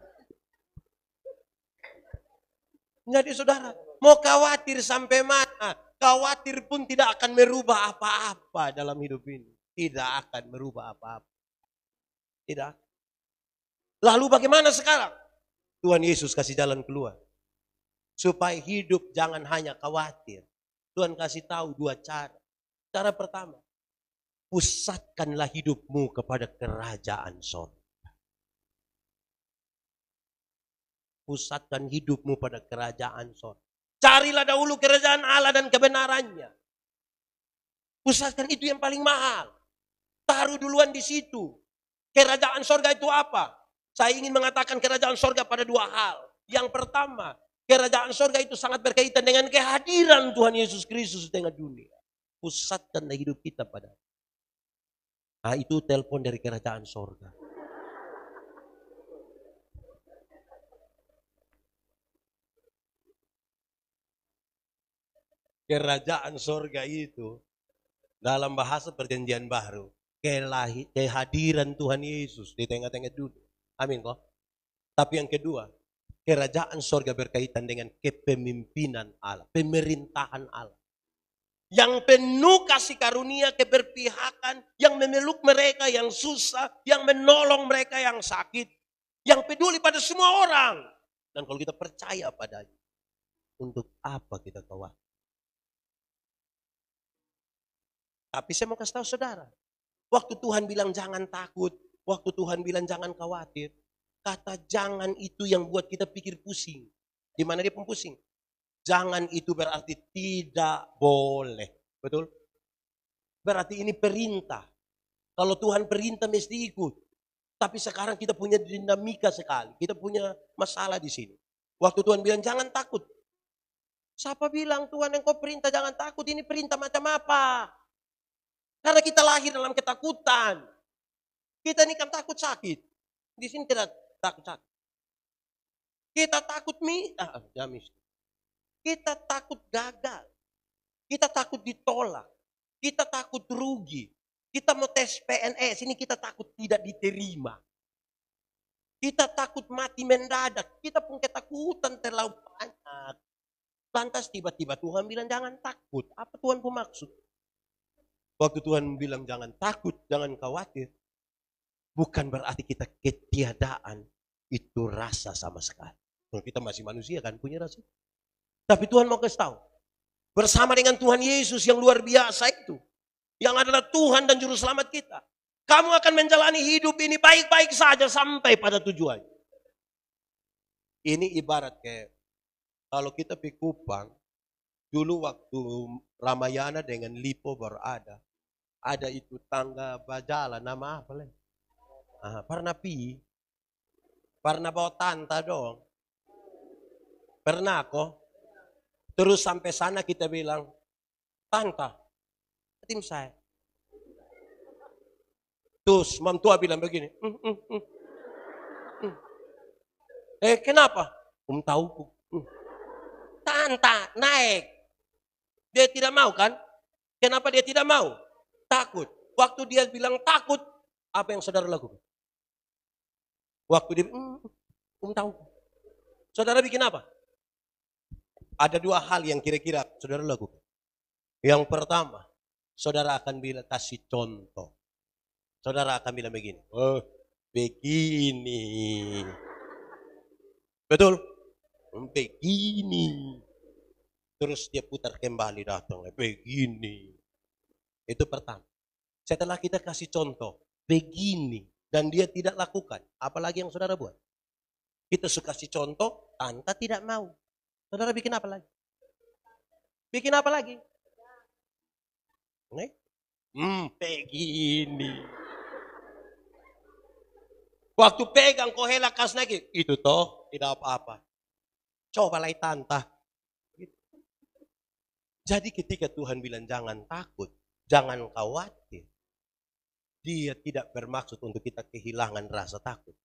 Jadi saudara, mau khawatir sampai mana? Khawatir pun tidak akan merubah apa-apa dalam hidup ini. Tidak akan merubah apa-apa. Tidak. Lalu bagaimana sekarang? Tuhan Yesus kasih jalan keluar. Supaya hidup jangan hanya khawatir. Tuhan kasih tahu 2 cara. Cara pertama, pusatkanlah hidupmu kepada kerajaan sorga. Pusatkan hidupmu pada kerajaan sorga. Carilah dahulu kerajaan Allah dan kebenarannya. Pusatkan itu yang paling mahal. Taruh duluan di situ. Kerajaan sorga itu apa? Saya ingin mengatakan kerajaan sorga pada dua hal. Yang pertama, kerajaan sorga itu sangat berkaitan dengan kehadiran Tuhan Yesus Kristus di tengah dunia. Pusatkan hidup kita pada. Nah, itu telepon dari kerajaan sorga. Kerajaan sorga itu dalam bahasa perjanjian baru, kehadiran Tuhan Yesus di tengah-tengah dunia. Amin kok. Tapi yang kedua, kerajaan sorga berkaitan dengan kepemimpinan Allah, pemerintahan Allah. Yang penuh kasih karunia, keberpihakan, yang memeluk mereka yang susah, yang menolong mereka yang sakit, yang peduli pada semua orang. Dan kalau kita percaya padanya, untuk apa kita khawatir? Tapi saya mau kasih tahu saudara, waktu Tuhan bilang jangan takut, waktu Tuhan bilang jangan khawatir, kata jangan itu yang buat kita pikir pusing. Di mana dia pusing? Jangan itu berarti tidak boleh. Betul? Berarti ini perintah. Kalau Tuhan perintah mesti ikut. Tapi sekarang kita punya dinamika sekali. Kita punya masalah di sini. Waktu Tuhan bilang jangan takut. Siapa bilang Tuhan yang kau perintah jangan takut? Ini perintah macam apa? Karena kita lahir dalam ketakutan. Kita ini kan takut sakit. Di sini tidak takut sakit. Kita takut kita takut gagal. Kita takut ditolak. Kita takut rugi. Kita mau tes PNS, ini kita takut tidak diterima. Kita takut mati mendadak. Kita pun ketakutan terlalu banyak. Lantas tiba-tiba Tuhan bilang jangan takut. Apa Tuhan pun maksud? Waktu Tuhan bilang jangan takut, jangan khawatir. Bukan berarti kita ketiadaan itu rasa sama sekali. Kalau kita masih manusia kan punya rasa. Tapi Tuhan mau kasih tahu. Bersama dengan Tuhan Yesus yang luar biasa itu. Yang adalah Tuhan dan Juru Selamat kita. Kamu akan menjalani hidup ini baik-baik saja sampai pada tujuan. Ini ibarat kayak kalau kita pergi Kupang. Dulu waktu Ramayana dengan Lipo baru ada. Ada itu tangga Bajala, nama apa lagi? Pernah pi? Pernah bawa tanta dong? Pernah kok? Terus sampai sana kita bilang, tanta, tim saya. Terus mam tua bilang begini, kenapa? Tahu. Tanta, naik. Dia tidak mau kan? Kenapa dia tidak mau? Takut. Waktu dia bilang takut, apa yang saudara lakukan? Waktu dia, tahu. Saudara bikin apa? Ada dua hal yang kira-kira saudara lakukan. Yang pertama, saudara akan bilang kasih contoh. Saudara akan bilang begini. Oh, begini. Betul? Begini. Terus dia putar kembali datang. Begini. Itu pertama. Setelah kita kasih contoh, begini, dan dia tidak lakukan, apalagi yang saudara buat? Kita suka kasih contoh, tante tidak mau. Saudara bikin apa lagi? Bikin apa lagi? Begini. Waktu pegang kohela kas lagi, itu toh tidak apa-apa. Coba lagi tante. Jadi ketika Tuhan bilang jangan takut, jangan khawatir. Dia tidak bermaksud untuk kita kehilangan rasa takut.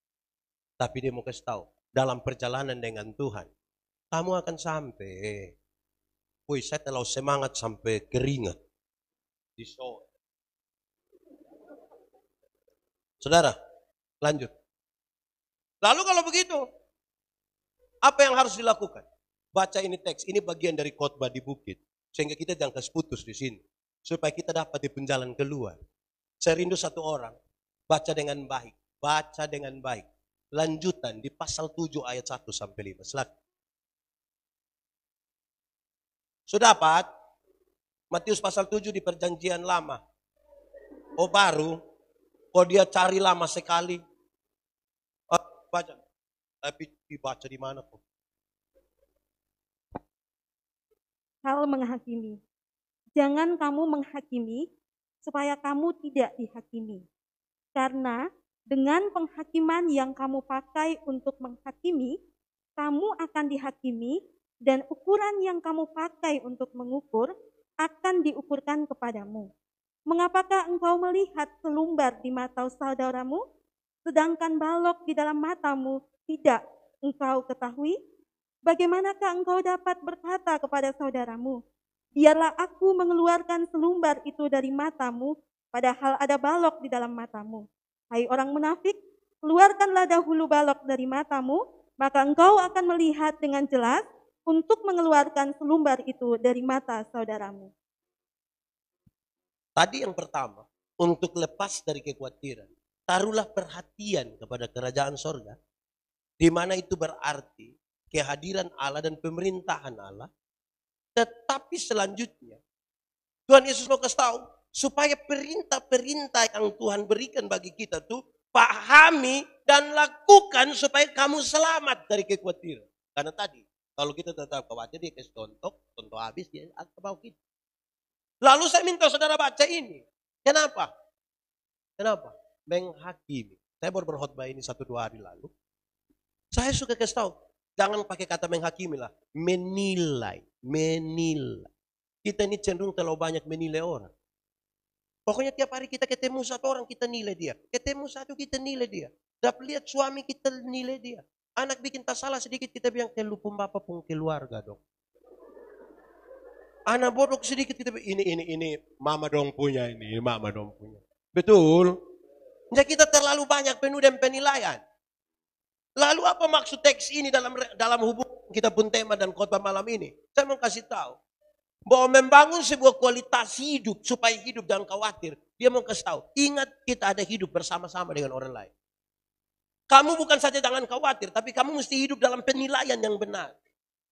Tapi dia mau kasih tahu, dalam perjalanan dengan Tuhan, kamu akan sampai. Wih, saya terlalu semangat sampai keringat. Di sore. Saudara, lanjut. Lalu kalau begitu, apa yang harus dilakukan? Baca ini teks, ini bagian dari khotbah di bukit. Sehingga kita jangan kasih putus di sini. Supaya kita dapat di penjalan keluar. Saya rindu satu orang. Baca dengan baik. Baca dengan baik. Lanjutan di pasal 7 ayat 1 sampai 5. Silakan. Sudah dapat? Matius pasal 7 di perjanjian lama. Oh baru? Oh dia cari lama sekali. Baca. Tapi dibaca di mana kok? Hal menghakimi. Jangan kamu menghakimi supaya kamu tidak dihakimi. Karena Dengan penghakiman yang kamu pakai untuk menghakimi, kamu akan dihakimi, dan ukuran yang kamu pakai untuk mengukur akan diukurkan kepadamu. Mengapakah engkau melihat selumbar di mata saudaramu, sedangkan balok di dalam matamu tidak engkau ketahui? Bagaimanakah engkau dapat berkata kepada saudaramu, biarlah aku mengeluarkan selumbar itu dari matamu, padahal ada balok di dalam matamu? Hai orang munafik, keluarkanlah dahulu balok dari matamu, maka engkau akan melihat dengan jelas untuk mengeluarkan selumbar itu dari mata saudaramu. Tadi yang pertama, untuk lepas dari kekhawatiran, taruhlah perhatian kepada kerajaan sorga, di mana itu berarti kehadiran Allah dan pemerintahan Allah. Tetapi selanjutnya, Tuhan Yesus mau kasih tahu, supaya perintah-perintah yang Tuhan berikan bagi kita tuh, pahami dan lakukan supaya kamu selamat dari kekhawatiran. Karena tadi, kalau kita tetap khawatir, dia kasih contoh habis, dia akan bawa kita. Lalu saya minta saudara baca ini. Kenapa? Kenapa? Menghakimi. Saya baru berkhotbah ini 1-2 hari lalu. Saya suka kasih tahu, jangan pakai kata menghakimi lah. Menilai. Kita ini cenderung terlalu banyak menilai orang. Pokoknya tiap hari kita ketemu satu orang, kita nilai dia. Ketemu satu, kita nilai dia. Dapat lihat suami, kita nilai dia. Anak bikin tak salah sedikit, kita bilang, lupa bapak pun keluarga dong. Anak bodoh sedikit, kita bilang, ini mama dong punya, ini mama dong punya. Betul? Jadi kita terlalu banyak penuh dan penilaian. Lalu apa maksud teks ini dalam hubungan kita pun tema dan khotbah malam ini? Saya mau kasih tahu bahwa membangun sebuah kualitas hidup supaya hidup jangan khawatir. Dia mau kasih tahu, ingat kita ada hidup bersama-sama dengan orang lain. Kamu bukan saja jangan khawatir, tapi kamu mesti hidup dalam penilaian yang benar.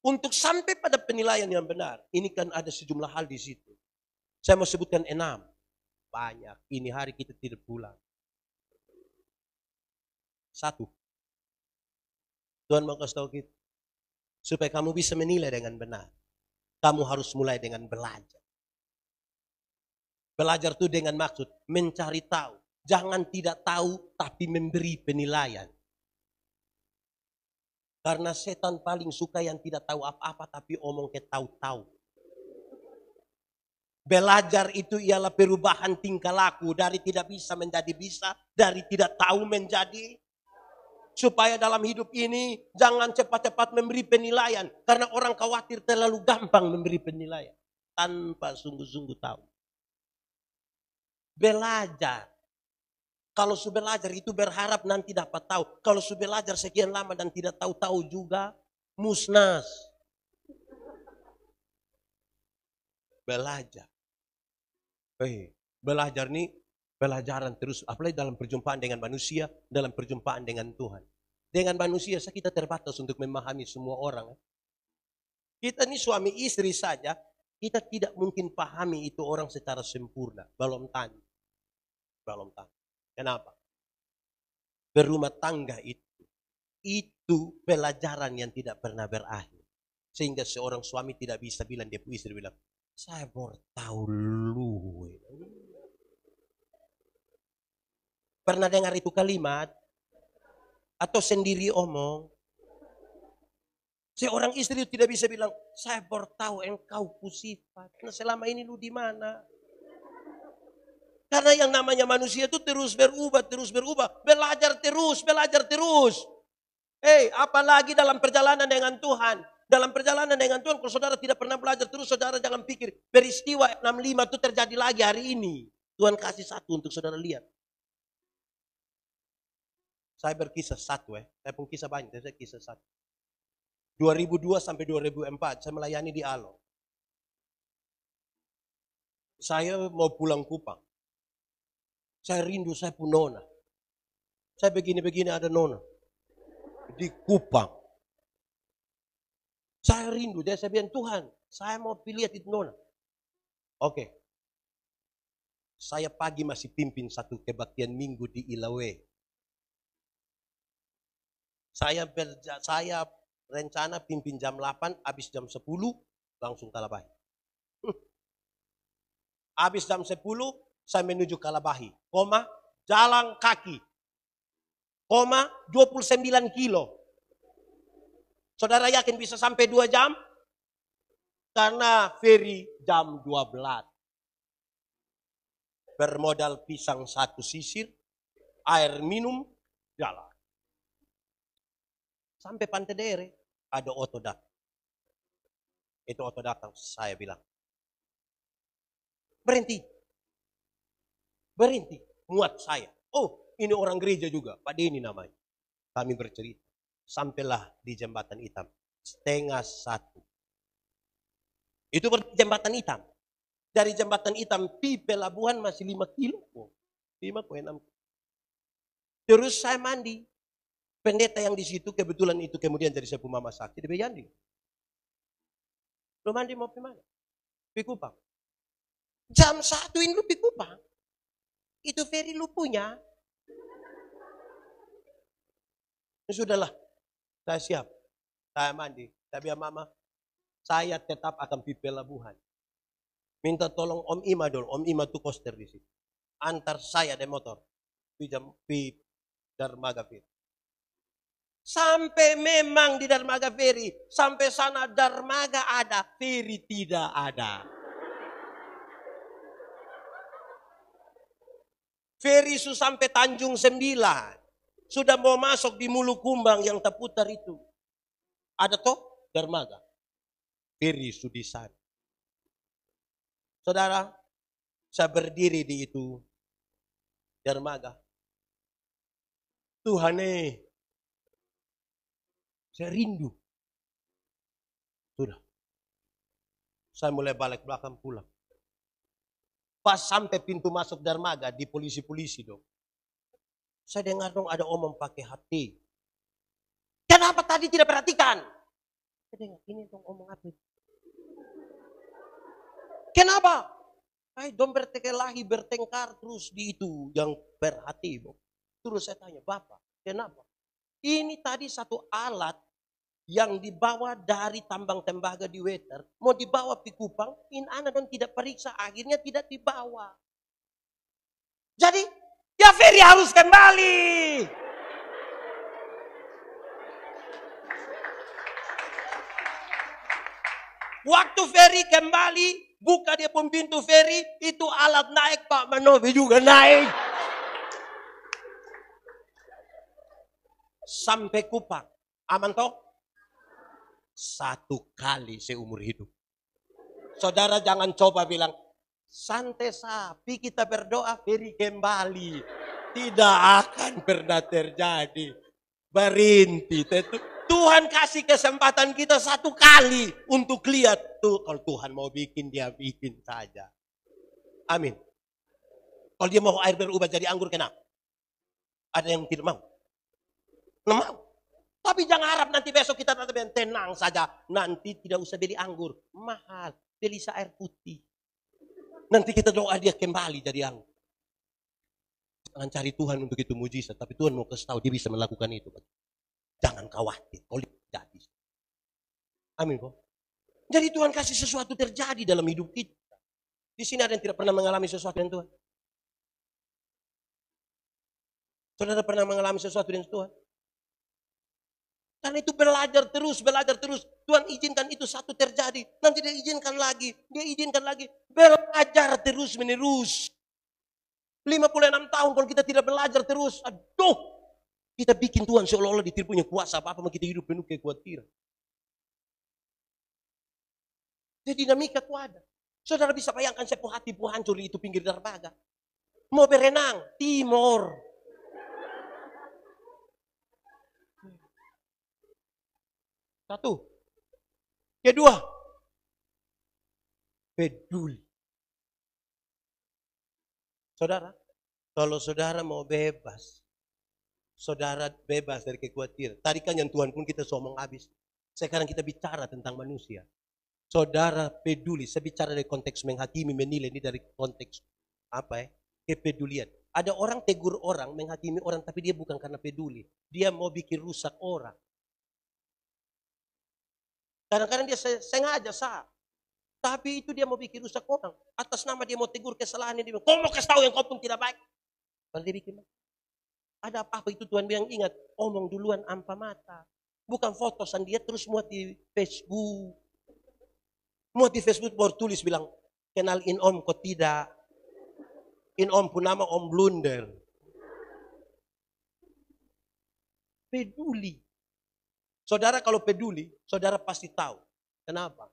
Untuk sampai pada penilaian yang benar, ini kan ada sejumlah hal di situ. Saya mau sebutkan 6. Banyak, ini hari kita tidak pulang. 1. Tuhan mau kasih tahu kita, supaya kamu bisa menilai dengan benar, kamu harus mulai dengan belajar. Belajar itu dengan maksud mencari tahu. Jangan tidak tahu, tapi memberi penilaian. Karena setan paling suka yang tidak tahu apa-apa, tapi omong ke tahu-tahu. Belajar itu ialah perubahan tingkah laku, dari tidak bisa menjadi bisa, dari tidak tahu menjadi. Supaya dalam hidup ini jangan cepat-cepat memberi penilaian. Karena orang khawatir terlalu gampang memberi penilaian. Tanpa sungguh-sungguh tahu. Belajar. Kalau sudah belajar itu berharap nanti dapat tahu. Kalau sudah belajar sekian lama dan tidak tahu-tahu juga, musnas. Belajar. Belajar nih, pelajaran terus. Apalagi dalam perjumpaan dengan manusia, dalam perjumpaan dengan Tuhan. Dengan manusia kita terbatas untuk memahami semua orang. Kita ini suami istri saja, kita tidak mungkin pahami itu orang secara sempurna. Belum tentu. Kenapa? Berumah tangga itu pelajaran yang tidak pernah berakhir. Sehingga seorang suami tidak bisa bilang, dia istri bilang, saya baru tahu lu. Pernah dengar itu kalimat? Atau sendiri omong? Seorang istri tidak bisa bilang, saya baru tahu engkau kusifat. Nah selama ini lu di mana? Karena yang namanya manusia itu terus berubah. Belajar terus. Apalagi dalam perjalanan dengan Tuhan. Dalam perjalanan dengan Tuhan, kalau saudara tidak pernah belajar terus, saudara jangan pikir peristiwa 65 itu terjadi lagi hari ini. Tuhan kasih satu untuk saudara lihat. Saya berkisah satu saya pun kisah banyak, saya kisah satu. 2002 sampai 2004, saya melayani di Alo. Saya mau pulang Kupang. Saya rindu, saya pun nona. Saya begini-begini ada nona. Di Kupang. Saya rindu, dia saya bilang, Tuhan, saya mau pilih itu nona. Oke. Saya pagi masih pimpin satu kebaktian minggu di Ilawe. Saya rencana pimpin jam 8, habis jam 10, langsung Kalabahi. Habis jam 10, saya menuju Kalabahi. Jalan kaki. kilo. Saudara yakin bisa sampai 2 jam? Karena feri jam 12. Bermodal pisang 1 sisir, air minum, jalan. Sampai Pantai Dere, ada oto datang. Itu oto datang, saya bilang. Berhenti. Berhenti, muat saya. Oh, ini orang gereja juga, Pak Denny namanya. Kami bercerita. Sampailah di jembatan hitam. 12:30. Itu jembatan hitam. Dari jembatan hitam di pelabuhan masih 5 kilo. 5,6. Terus saya mandi. Pendeta yang di situ kebetulan itu kemudian jadi saya mama sakit di Bejandi. Lu mandi mau kemana? Pikupang. Jam 1 ini lu Pikupang. Itu feri lu punya. Ya sudahlah. Saya siap. Saya mandi. Saya bilang mama, saya tetap akan pergi pelabuhan. Minta tolong Om Ima dulu. Om Ima tuh koster di situ. Antar saya di motor. Di Dermaga Feri. Sampai memang di Dermaga Feri. Sampai sana dermaga ada. Feri tidak ada. Feri su sampai Tanjung 9. Sudah mau masuk di Mulukumbang yang terputar itu. Ada toh dermaga. Feri su di sana. Saudara, saya berdiri di itu dermaga. Tuhan saya rindu. Sudah. Saya mulai balik belakang pulang. Pas sampai pintu masuk dermaga di polisi-polisi dong. Saya dengar dong ada omong pakai hati. Kenapa tadi tidak perhatikan? Saya dengar ini dong omong apa? Kenapa? Dong bertekelahi bertengkar terus di itu yang berhati. Terus saya tanya, Bapak, kenapa? Ini tadi satu alat yang dibawa dari tambang tembaga di Weter. Mau dibawa Pikupang, ini anak dan tidak periksa. Akhirnya tidak dibawa. Jadi, ya feri harus kembali. Waktu feri kembali, buka dia pun pintu feri, itu alat naik Pak Manovi juga naik. Sampai Kupang. Aman toh? 1 kali seumur hidup. Saudara jangan coba bilang, santai sapi kita berdoa feri kembali. Tidak akan pernah terjadi. Berhenti. Tuhan kasih kesempatan kita 1 kali untuk lihat. Tuh, kalau Tuhan mau bikin, dia bikin saja. Amin. Kalau dia mau air berubah jadi anggur, kenapa? Ada yang tidak mau? Nggak mau. Tapi jangan harap nanti besok kita tenang saja. Nanti tidak usah beli anggur. Mahal. Beli air putih. Nanti kita doa dia kembali jadi anggur. Jangan cari Tuhan untuk itu mujizat. Tapi Tuhan mau kasih tahu dia bisa melakukan itu. Jangan khawatir. Kalau jadi. Amin kok. Jadi Tuhan kasih sesuatu terjadi dalam hidup kita. Di sini ada yang tidak pernah mengalami sesuatu dengan Tuhan. Saudara pernah mengalami sesuatu dengan Tuhan? Karena itu belajar terus. Tuhan izinkan itu satu terjadi. Nanti dia izinkan lagi. Belajar terus menerus. 56 tahun kalau kita tidak belajar terus. Aduh. Kita bikin Tuhan seolah-olah dia punya kuasa. Apa-apa kita hidup penuh kekhawatiran. Jadi dinamika itu ada. Saudara bisa bayangkan sepuh hati hancur di itu pinggir dermaga. Mau berenang. Timur. Satu. Kedua. Peduli. Saudara, kalau saudara mau bebas. Saudara bebas dari kekhawatiran. Tadi kan yang Tuhan pun kita somong habis. Sekarang kita bicara tentang manusia. Saudara peduli. Saya bicara dari konteks menghakimi, menilai. Ini dari konteks kepedulian. Ada orang tegur orang, menghakimi orang. Tapi dia bukan karena peduli. Dia mau bikin rusak orang. Kadang-kadang dia sengaja salah. Tapi itu dia mau bikin rusak orang. Atas nama dia mau tegur kesalahannya. Dia bilang, kau mau kasih tahu yang kau pun tidak baik. Kalau dia bikin Ada apa-apa itu Tuhan bilang, ingat, omong duluan ampa mata. Bukan foto dia terus muat di Facebook. Muat di Facebook baru tulis bilang, kenal in om kok tidak. In om pun nama om blunder. Peduli. Saudara kalau peduli, saudara pasti tahu. Kenapa?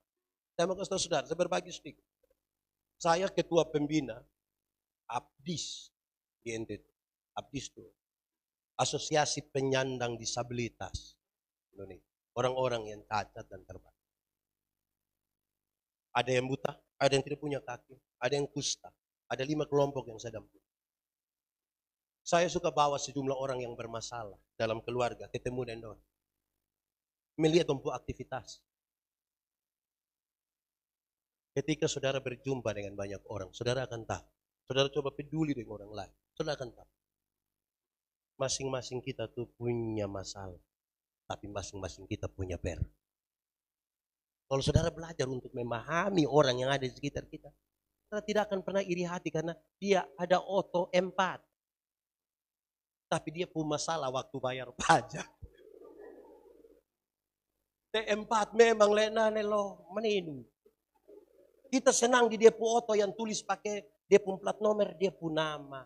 Saya mau kasih tahu saudara, saya berbagi sedikit. Saya ketua pembina APDIS di NTT. APDIS itu Asosiasi Penyandang Disabilitas Indonesia. Orang-orang yang cacat dan terbatas. Ada yang buta, ada yang tidak punya kaki, ada yang kusta. Ada 5 kelompok yang saya dampingi. Saya suka bawa sejumlah orang yang bermasalah dalam keluarga, ketemu dan orang. Melihat untuk aktivitas. Ketika saudara berjumpa dengan banyak orang, saudara akan tahu. Saudara coba peduli dengan orang lain, saudara akan tahu. Masing-masing kita tuh punya masalah, tapi masing-masing kita punya ber. Kalau saudara belajar untuk memahami orang yang ada di sekitar kita, saudara tidak akan pernah iri hati karena dia ada oto 4. Tapi dia punya masalah waktu bayar pajak. T4 memang lenane lo meninu. Kita senang di dia punya oto yang tulis pakai dia punya plat nomor, dia punya nama.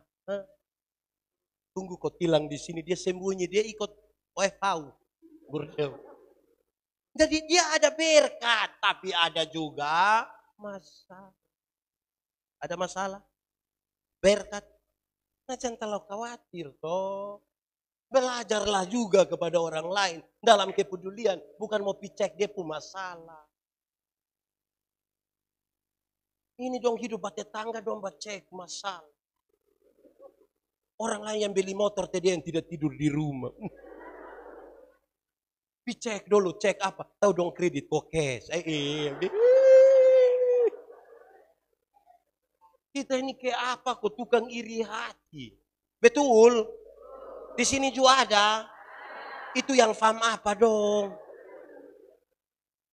Tunggu kau tilang di sini, dia sembunyi, dia ikut OFV. Jadi dia ada berkat, tapi ada juga masalah. Ada masalah. Berkat. Nah jangan terlalu khawatir toh. Belajarlah juga kepada orang lain dalam kepedulian, bukan mau cek dia punya masalah. Ini dong hidup tetangga dong cek masalah. Orang lain yang beli motor tadi yang tidak tidur di rumah. Cek dulu, cek apa? Tahu dong kredit kok cash. Kita ini kayak apa kok tukang iri hati. Betul? Di sini juga ada. Itu yang faham apa dong?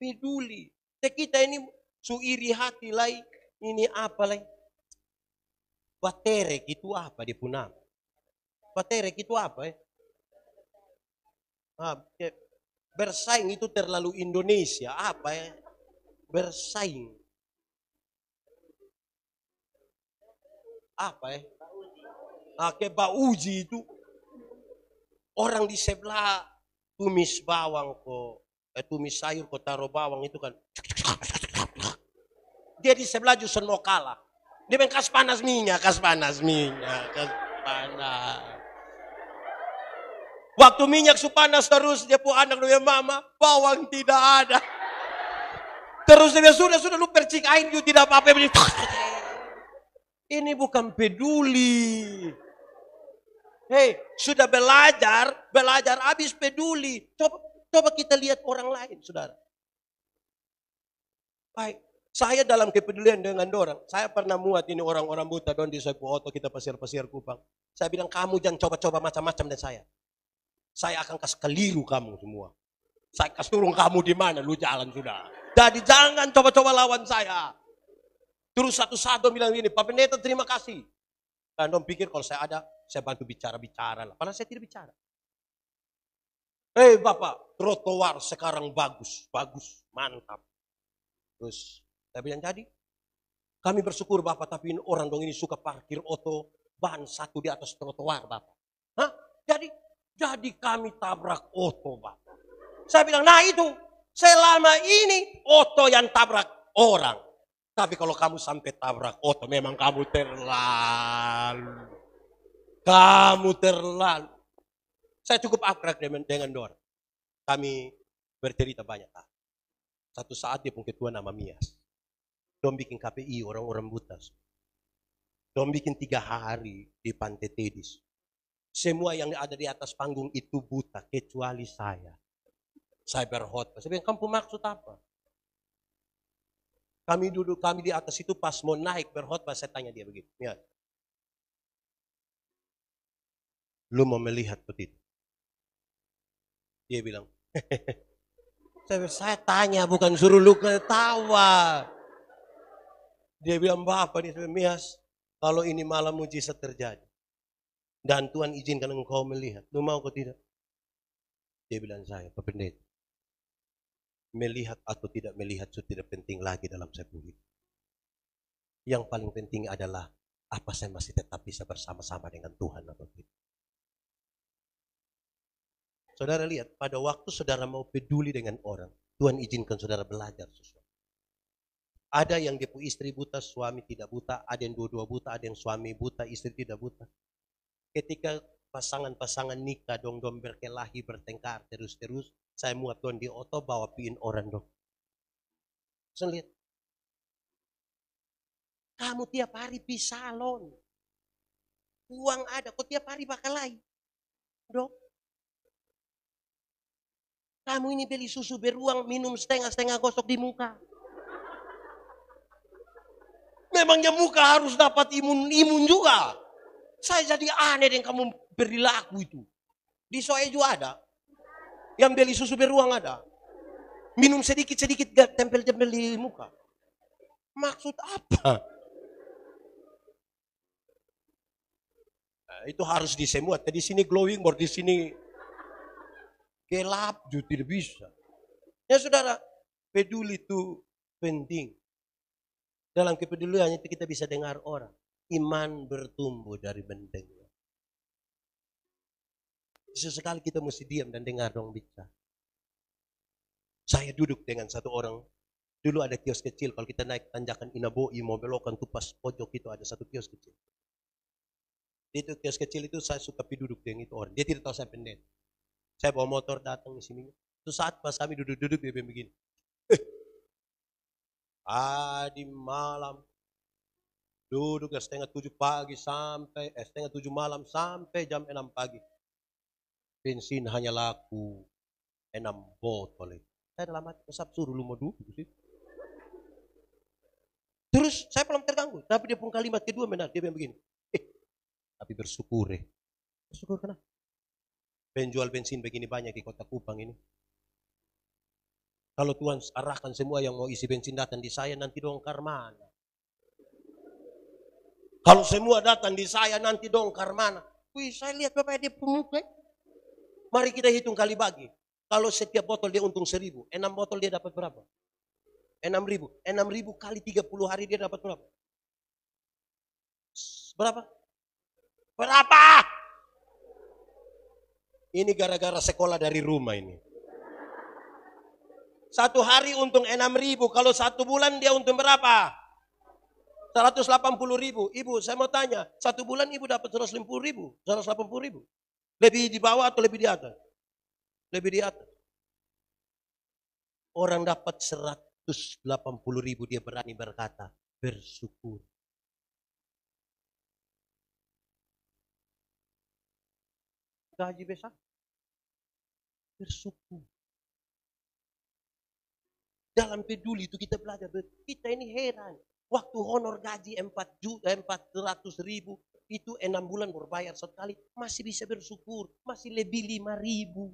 Peduli. Kita ini su iri hati lah. Ini apa lah? Baterek itu apa dia punya? Baterek itu apa ya? Bersaing itu terlalu Indonesia. Apa ya? Bersaing. Apa ya? Kayak bauji itu. Orang di sebelah tumis bawang kok. Tumis sayur kok taruh bawang itu kan. Dia di sebelah justru mau kalah. Dia main kas panas minyak. Waktu minyak su panas terus dia pun anak dia mama, bawang tidak ada. Terus dia sudah lu percik air juga tidak apa-apa. Ini bukan peduli. Hei, sudah belajar habis peduli. Coba kita lihat orang lain, saudara. Baik, saya dalam kepedulian dengan orang. Saya pernah muat ini orang-orang buta don di sebuah auto kita pasir-pasir Kupang. Saya bilang kamu jangan coba-coba macam-macam dan saya. Saya akan kasih keliru kamu semua. Saya kasih turun kamu di mana, lu jalan sudah. Jadi jangan coba-coba lawan saya. Terus satu-satu bilang ini, Pak Pendeta terima kasih. Dan dong pikir kalau saya ada, saya bantu bicara-bicara lah. Padahal saya tidak bicara. Bapak, trotoar sekarang bagus, mantap. Terus saya bilang jadi, kami bersyukur Bapak, tapi orang dong ini suka parkir oto ban satu di atas trotoar Bapak. Hah? Jadi kami tabrak oto Bapak. Saya bilang, nah itu, selama ini oto yang tabrak orang. Tapi kalau kamu sampai tabrak oto, memang kamu terlalu. Saya cukup akrab dengan Dora. Kami bercerita banyak. Satu saat dia pun ketua nama Mias. Dom bikin KPI orang-orang buta. Dom bikin 3 hari di Pantai Tedis. Semua yang ada di atas panggung itu buta kecuali saya. Saya berkhotbah. Saya bilang, kamu maksud apa? Kami di atas itu pas mau naik berkhotbah, saya tanya dia begitu. Ya. Lu mau melihat begitu? Dia bilang, saya tanya bukan suruh lu ketawa. Dia bilang, Bapak nih Mias, kalau ini malam mujizat terjadi. Dan Tuhan izinkan engkau melihat. Lu mau kau tidak? Dia bilang saya, Pak Pendeta, melihat atau tidak melihat sudah tidak penting lagi dalam saya hidup. Yang paling penting adalah apa saya masih tetap bisa bersama-sama dengan Tuhan atau tidak. Saudara lihat, pada waktu saudara mau peduli dengan orang, Tuhan izinkan saudara belajar sesuatu. Ada yang dia punya istri buta, suami tidak buta. Ada yang dua-dua buta, ada yang suami buta, istri tidak buta. Ketika pasangan-pasangan nikah dong berkelahi, bertengkar terus-terus, saya muat dong di oto bawa piin orang dong. Saya lihat, kamu tiap hari pi salon, uang ada, kok tiap hari bakal lain, dong. Kamu ini beli susu beruang, minum setengah-setengah gosok di muka. Memangnya muka harus dapat imun juga. Saya jadi aneh dengan kamu perilaku itu. Di Soe juga ada. Yang beli susu beruang ada. Minum sedikit-sedikit tempel-tempel di muka. Maksud apa? Nah, itu harus disemuat. Di sini glowing board, di sini gelap juga tidak bisa. Ya saudara, peduli itu penting. Dalam kepedulian itu kita bisa dengar orang. Iman bertumbuh dari mendengar. Sesekali kita mesti diam dan dengar dong bicara. Saya duduk dengan satu orang. Dulu ada kios kecil. Kalau kita naik tanjakan Inaboi, mau belokan tuh pas pojok itu ada satu kios kecil. Itu kios kecil itu saya suka duduk dengan itu orang. Dia tidak tahu saya pendeta. Saya bawa motor datang di sini. Itu saat pas kami duduk-duduk dia begini. Tadi malam duduk setengah 7 pagi sampai setengah 7 malam sampai jam 6 pagi. Bensin hanya laku 6 botol. Saya dalam hati kesap suruh lu mau duduk sih. Terus saya belum terganggu, tapi dia pun kalimat kedua benar, dia bilang begini. Tapi bersyukur Bersyukur kenapa? Penjual bensin begini banyak di Kota Kupang ini. Kalau Tuhan arahkan semua yang mau isi bensin datang di saya, nanti dongkar mana? Kalau semua datang di saya, nanti dongkar mana? Wih, saya lihat Bapak dia pemuka. Mari kita hitung kali bagi. Kalau setiap botol dia untung 1.000, 6 botol dia dapat berapa? 6.000. 6.000 kali 30 hari dia dapat berapa? Berapa? Berapa? Ini gara-gara sekolah dari rumah ini. Satu hari untung 6.000. Kalau 1 bulan dia untung berapa? 180.000. Ibu, saya mau tanya. 1 bulan ibu dapat 150.000, 180.000. Lebih di bawah atau lebih di atas? Lebih di atas. Orang dapat 180.000 dia berani berkata bersyukur. Gaji besar. Bersyukur. Dalam peduli itu kita belajar. Kita ini heran. Waktu honor gaji 400.000 itu 6 bulan berbayar sekali. Masih bisa bersyukur. Masih lebih 5.000.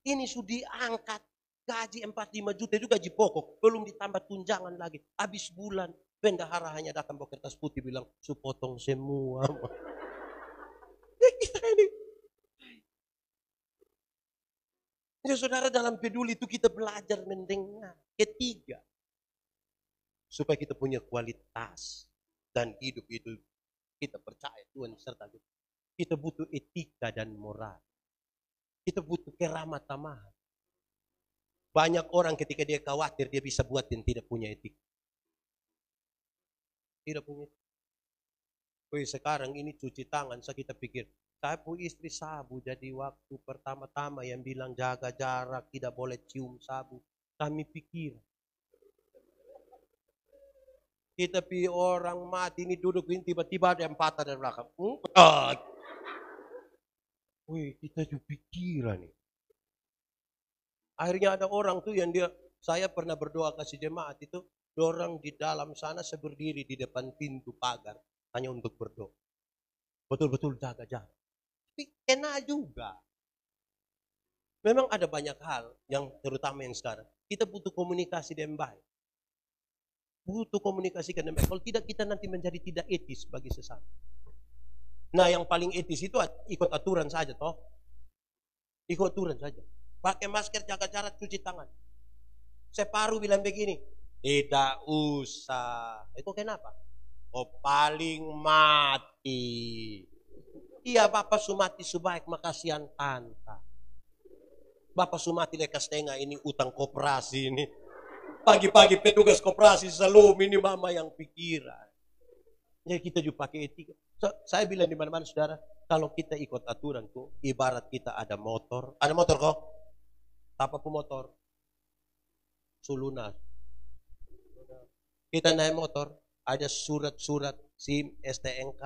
Ini sudah diangkat. Gaji 45 juta itu gaji pokok. Belum ditambah tunjangan lagi. Habis bulan. Bendahara hanya datang bawa kertas putih bilang. Supotong semua. Kita ini. Ya saudara, dalam peduli itu kita belajar mendengar. Ketiga, supaya kita punya kualitas dan hidup itu kita percaya Tuhan serta kita. Kita butuh etika dan moral. Kita butuh keramat tamahan. Banyak orang ketika dia khawatir dia bisa buat yang tidak punya etika. Tidak punya etika. Sekarang ini cuci tangan, kita pikir saya punya istri sabu, jadi waktu pertama-tama yang bilang jaga jarak, tidak boleh cium sabu. Kami pikir. Kita pi orang mati ini duduk ini tiba-tiba ada yang patah dari belakang. Kita juga pikiran nih. Akhirnya ada orang tuh yang saya pernah berdoa kasih jemaat itu, orang di dalam sana saya berdiri di depan pintu pagar hanya untuk berdoa. Betul-betul jaga jarak. Tapi kena juga. Memang ada banyak hal yang terutama yang sekarang. Kita butuh komunikasi dengan baik. Butuh komunikasi dengan baik. Kalau tidak kita nanti menjadi tidak etis bagi sesama. Nah, yang paling etis itu ikut aturan saja toh. Ikut aturan saja. Pakai masker, jaga jarak, cuci tangan. Separuh bilang begini, tidak usah. Itu kenapa? Oh, paling mati. Iya, Bapak Sumati subaik makasihan tanta. Bapak Sumati lekas tengah ini utang koperasi ini. Pagi-pagi petugas koperasi selalu ini mama yang pikiran. Jadi kita juga pakai etika. Saya bilang di mana-mana saudara, kalau kita ikut aturan kok, ibarat kita ada motor. Ada motor kok? Apa pun motor? Sulunas. Kita naik motor, ada surat-surat SIM, STNK,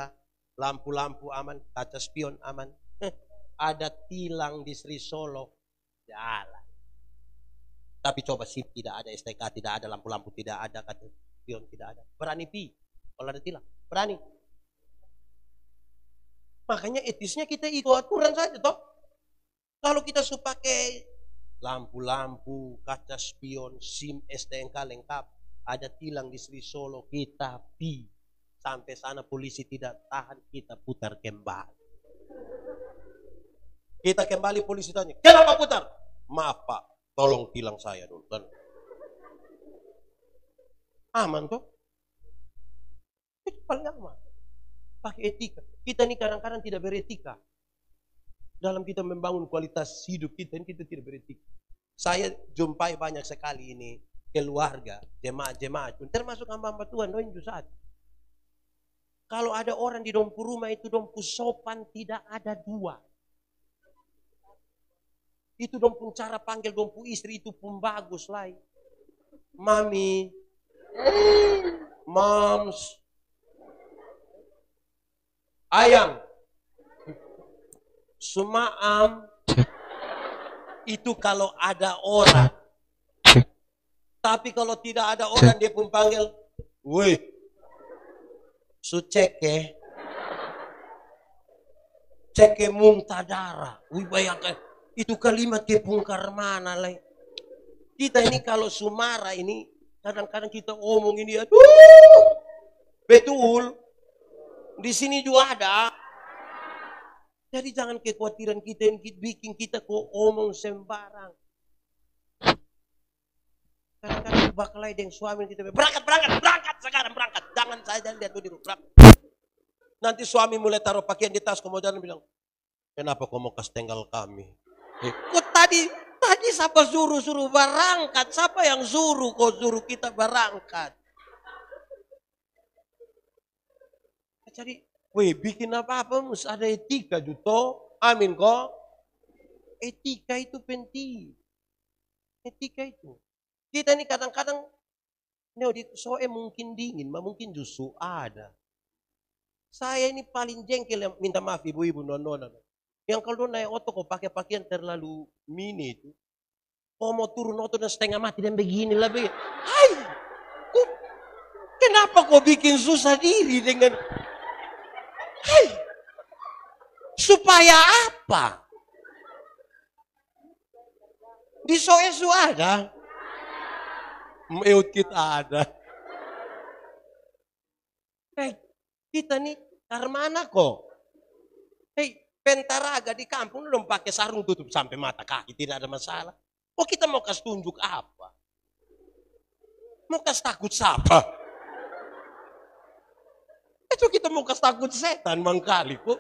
lampu-lampu aman, kaca spion aman. Ada tilang di Sri Solo, jalan. Tapi coba SIM tidak ada, STNK tidak ada, lampu-lampu tidak ada, kaca spion tidak ada. Berani pi, kalau ada tilang, berani. Makanya etisnya kita ikut aturan saja toh. Kalau kita suka pakai lampu-lampu, kaca spion, SIM, STNK lengkap, ada tilang di Sri Solo, kita pi. Sampai sana polisi tidak tahan, kita putar kembali. Kita kembali polisi tanya, kenapa putar? Maaf Pak, tolong tilang saya dulu. Aman toh? Itu paling aman. Pakai etika. Kita ini kadang-kadang tidak beretika. Dalam kita membangun kualitas hidup kita, ini kita tidak beretika. Saya jumpai banyak sekali ini keluarga, jemaat-jemaat, termasuk hamba-hamba Tuhan, doain saat. Kalau ada orang di dompu rumah itu dompu sopan tidak ada dua. Itu dompu cara panggil dompu istri itu pun bagus lah. Mami, moms, ayang, sumaam. Itu kalau ada orang. Tapi kalau tidak ada orang dia pun panggil, woi, suceke, ceke muntadara. Wih bayangkan, itu kalimat ke pungkar mana lah. Kita ini kalau sumara ini, kadang-kadang kita omong ini, aduh, betul. Di sini juga ada. Jadi jangan kekhawatiran kita yang bikin kita kok omong sembarang. Kadang-kadang bakalai dengan suami kita berangkat sekarang berangkat. Jangan saja lihat dulu berangkat. Nanti suami mulai taruh pakaian di tas kemudian bilang, kenapa kau mau kasih tinggal kami? Kok tadi siapa suruh berangkat? Siapa yang suruh kau suruh kita berangkat? Jadi, weh bikin apa-apa mesti ada etika juto. Amin kok. Etika itu penting. Etika itu. Kita ini kadang-kadang soe mungkin dingin, mungkin justru ada. Saya ini paling jengkel yang minta maaf ibu-ibu nona. Yang kalau naik oto kok pakai pakaian terlalu mini itu. Kau mau turun oto dan setengah mati dan begini lah begini. Hai, kenapa kau bikin susah diri dengan hai, supaya apa? Di soesu ada. Meut kita ada. Hei, kita nih karmana kok. Hei, pentaraga di kampung belum pakai sarung tutup sampai mata kaki, tidak ada masalah. Kok kita mau kasih tunjuk apa? Mau kasih takut siapa? Itu kita mau kasih takut setan mangkali kok.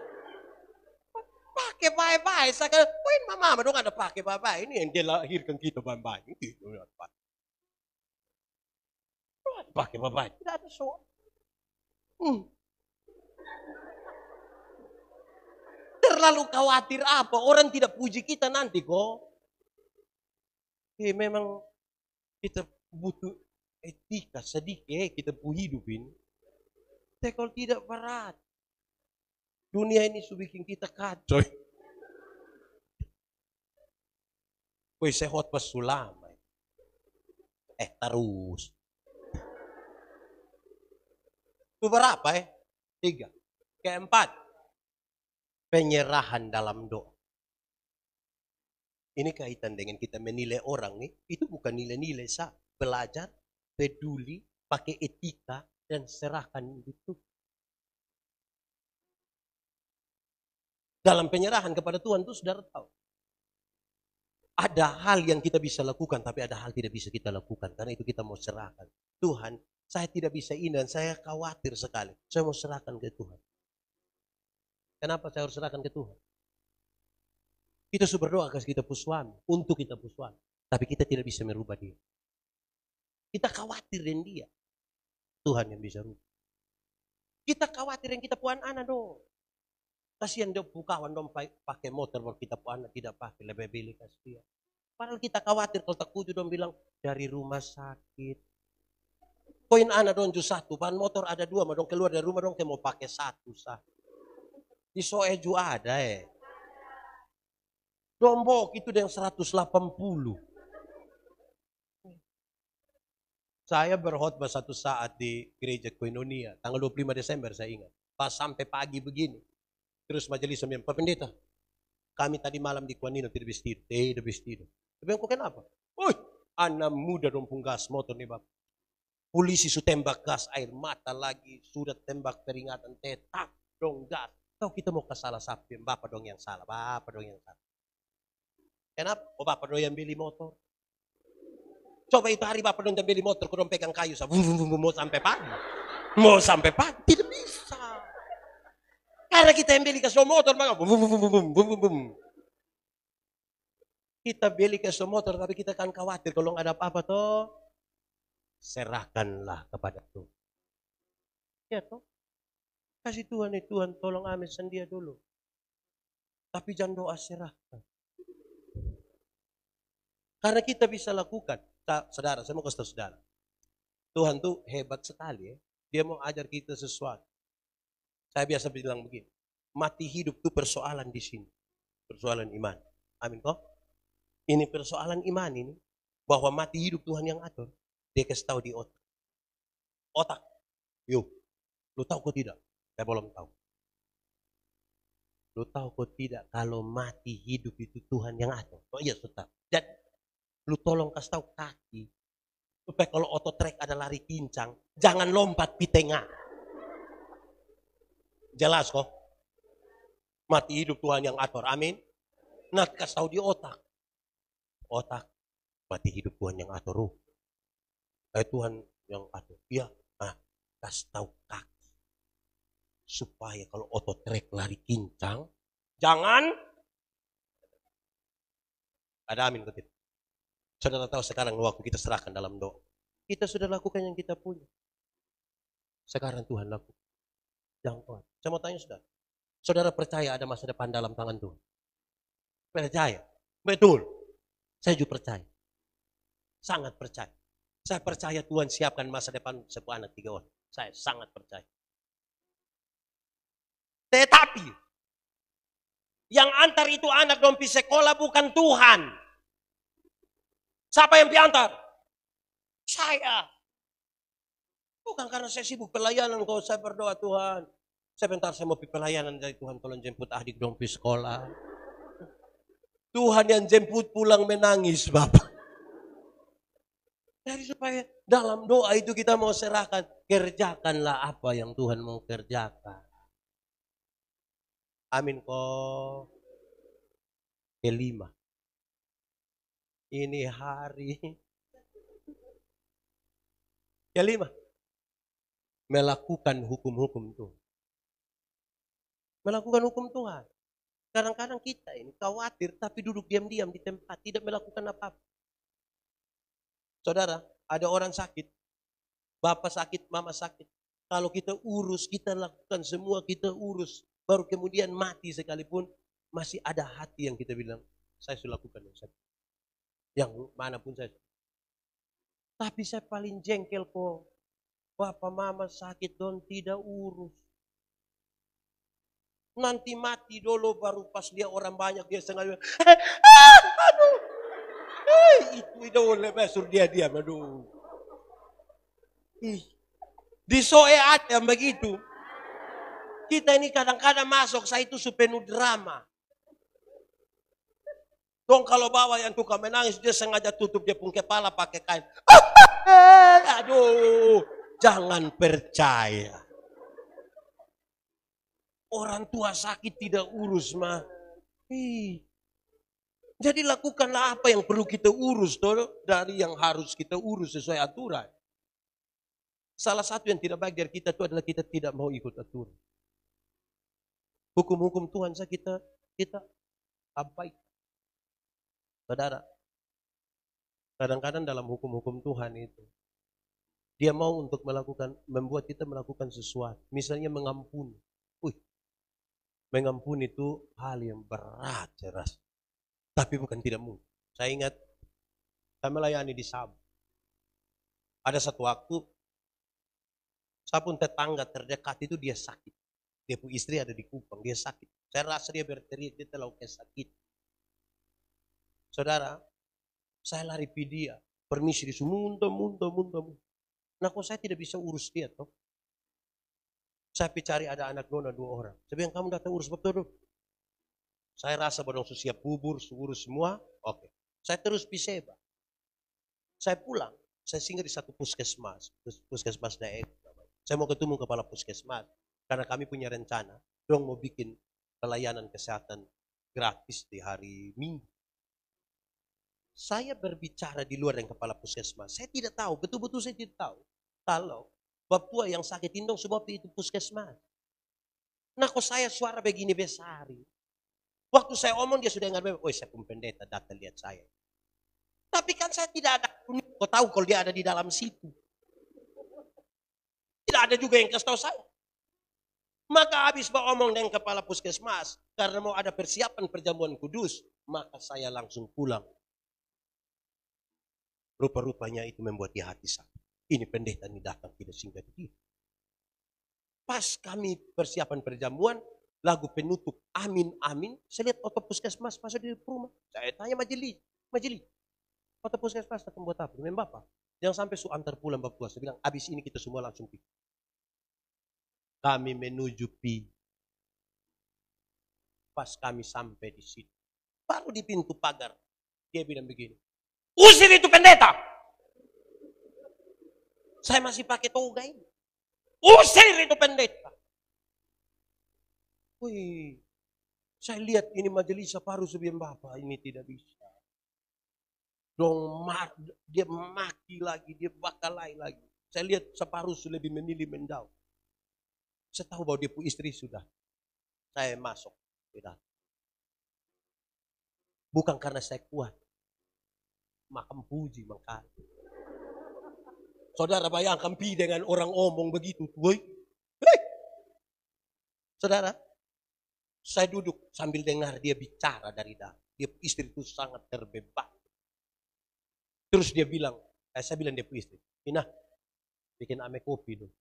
Pakai baik-baik. Saya kata, poin mama dong ada pakai baik-baik. Ini yang dia lahirkan kita baik-baik. Gitu. Pakai baik-baik. Tidak ada soal. Terlalu khawatir apa? Orang tidak puji kita nanti kok. Memang kita butuh etika sedikit kita hidupin. Tapi kalau tidak berat. Dunia ini sudah bikin kita kacau. Woi sehat pas sulama. Terus. Itu berapa 3. Keempat. Penyerahan dalam doa. Ini kaitan dengan kita menilai orang nih. Itu bukan nilai-nilai belajar, peduli, pakai etika, dan serahkan itu. Dalam penyerahan kepada Tuhan itu saudara tahu. Ada hal yang kita bisa lakukan, tapi ada hal tidak bisa kita lakukan. Karena itu kita mau serahkan. Tuhan, saya tidak bisa ini dan saya khawatir sekali. Saya mau serahkan ke Tuhan. Kenapa saya harus serahkan ke Tuhan? Kita sudah berdoa kasih kita suami, untuk kita suami. Tapi kita tidak bisa merubah dia. Kita khawatir dengan dia. Tuhan yang bisa rubah. Kita khawatir dengan kita puan anak dong. Kasihan dia kawan dong pakai motor, baru kita puan anak tidak pakai, lebih beli kasih dia. Padahal kita khawatir kalau tak kudu dong bilang dari rumah sakit. Koin anak dong ju satu, bahan motor ada dua, ma dong keluar dari rumah dong mau pakai satu sah. Di Soeju ada Dombok itu yang 180. Saya berkhotbah satu saat di gereja Koinonia, tanggal 25 Desember saya ingat. Pas sampai pagi begini. Terus majelis sambil, Pak Pendeta, kami tadi malam di Kuanino tidak bisa tidur. Tidak bisa tidur. Tapi aku kenapa? Woi, anak muda dong gas motor nih Bapak. Polisi su tembak gas air mata lagi, sudah tembak peringatan tetap dong gas. Tahu kita mau ke salah sapi, Bapak dong yang salah, Bapak dong yang salah. Kenapa? Oh Bapak dong yang beli motor. Coba itu hari Bapak dong yang beli motor, kau dong pegang kayu, mau sampai pagi. Mau sampai pagi, tidak bisa. Karena kita yang beli ke motor, kita beli ke motor, tapi kita kan khawatir kalau nggak ada apa-apa toh. Serahkanlah kepada Tuhan. Ya toh. Kasih Tuhan nih Tuhan, tolong amin sendia dulu. Tapi jangan doa serahkan. Karena kita bisa lakukan. Saudara, saya mau kasih tahu saudara. Tuhan tuh hebat sekali ya. Dia mau ajar kita sesuatu. Saya biasa bilang begini, mati hidup itu persoalan di sini. Persoalan iman. Amin kok? Ini persoalan iman ini. Bahwa mati hidup Tuhan yang atur. Dia kasih tahu di otak. Otak. Yuk. Lu tahu kok tidak? Saya belum tahu. Lu tahu kok tidak kalau mati hidup itu Tuhan yang atur? Oh iya, tetap. Jadi, lu tolong kasih tahu kaki. Supaya kalau otot trek ada lari kincang, jangan lompat di tengah. Jelas kok? Mati hidup Tuhan yang atur. Amin. Nah, kasih tahu di otak. Otak. Mati hidup Tuhan yang atur. Tuhan yang atur. Iya. Nah, kasih tahu kaki. Supaya kalau otot trek lari kincang, jangan. Ada amin kok tidak? Saudara tahu sekarang waktu kita serahkan dalam doa. Kita sudah lakukan yang kita punya. Sekarang Tuhan lakukan. Jangan Tuhan. Saya mau tanya saudara. Saudara percaya ada masa depan dalam tangan Tuhan? Percaya? Betul. Saya juga percaya. Sangat percaya. Saya percaya Tuhan siapkan masa depan sebuah anak 3 orang. Saya sangat percaya. Tetapi, yang antar itu anak dong pi sekolah bukan Tuhan. Siapa yang piantar? Saya. Bukan karena saya sibuk pelayanan, kalau saya berdoa Tuhan. Sebentar saya mau pergi pelayanan dari Tuhan, tolong jemput adik dong pergi sekolah. Tuhan yang jemput pulang menangis Bapak. Jadi supaya dalam doa itu kita mau serahkan, kerjakanlah apa yang Tuhan mau kerjakan. Amin kok. Kelima. Ini hari. Kelima. Melakukan hukum-hukum Tuhan. Melakukan hukum Tuhan. Kadang-kadang kita ini khawatir tapi duduk diam-diam di tempat. Tidak melakukan apa-apa. Saudara, ada orang sakit. Bapak sakit, mama sakit. Kalau kita urus, kita lakukan semua, kita urus. Baru kemudian mati sekalipun. Masih ada hati yang kita bilang, saya sudah lakukan yang sakit. Yang manapun saya. Tapi saya paling jengkel kok. Bapak mama sakit don tidak urus. Nanti mati dulu baru pas dia orang banyak dia sengaja. Aduh. Itu udah besar dia diam. Aduh. Di soeat yang begitu. Kita ini kadang-kadang masuk saya itu penuh drama. Dong kalau bawa yang tukang menangis dia sengaja tutup dia pun kepala pakai kain. Aduh. Jangan percaya. Orang tua sakit tidak urus mah. Jadi lakukanlah apa yang perlu kita urus dari yang harus kita urus sesuai aturan. Salah satu yang tidak baik dari kita itu adalah kita tidak mau ikut aturan. Hukum-hukum Tuhan kita abaikan. Saudara, kadang-kadang dalam hukum-hukum Tuhan itu dia mau untuk membuat kita melakukan sesuatu. Misalnya mengampuni. Mengampuni itu hal yang berat, jelas. Tapi bukan tidak mungkin. Saya ingat, saya melayani di Sabah. Ada satu waktu, saya pun tetangga terdekat itu dia sakit. Dia punya istri ada di Kupang, dia sakit. Saya rasa dia berteriak, dia telah sakit. Saudara, saya lari pi dia. Permisi di muntah. Nah kok saya tidak bisa urus dia toh? Saya cari ada anak nona 2 orang. Saya bilang kamu datang urus betul. Saya rasa bodong siap bubur, urus semua. Oke. Saya terus piseba. Saya pulang. Saya singgah di satu puskesmas daerah. Saya mau ketemu kepala puskesmas. Karena kami punya rencana. Dong mau bikin pelayanan kesehatan gratis di hari Minggu. Saya berbicara di luar dengan kepala puskesmas. Saya tidak tahu, betul-betul saya tidak tahu. Kalau bapak yang sakit indong sebab itu puskesmas. Nah kok saya suara begini besar. Waktu saya omong dia sudah dengar, oh saya pun pendeta datang lihat saya. Tapi kan saya tidak ada, kau tahu kalau dia ada di dalam situ. Tidak ada juga yang kasih tahu saya. Maka habis omong dengan kepala puskesmas, karena mau ada persiapan perjamuan kudus, maka saya langsung pulang. Rupa-rupanya itu membuat dia hati sakit. Ini pendeta ini datang tidak singgah di dia. Pas kami persiapan perjamuan, lagu penutup amin amin, saya lihat otot puskesmas masuk di rumah. Saya tanya majelis, otot puskesmas akan buat apa? Dengan bapak. Jangan sampai su antar pulang bapak. Saya bilang, abis ini kita semua langsung pergi. Kami menuju pi. Pas kami sampai di situ, baru di pintu pagar, dia bilang begini, usir itu pendeta. Saya masih pakai toga ini. Usir itu pendeta. Wih, saya lihat ini majelis separuh sebelum bapak ini tidak bisa. Dia maki lagi, dia bakalai lagi. Saya lihat separuh lebih menilai mendau. Saya tahu bahwa dia punya istri sudah. Saya masuk. Bukan karena saya kuat. Makam puji mengkali. Saudara bayangkan pi dengan orang omong begitu. Woi. Saudara, saya duduk sambil dengar dia bicara dari dalam. Dia istri itu sangat terbebas. Terus dia bilang, saya bilang dia istri, Ina, bikin ame kopi dulu.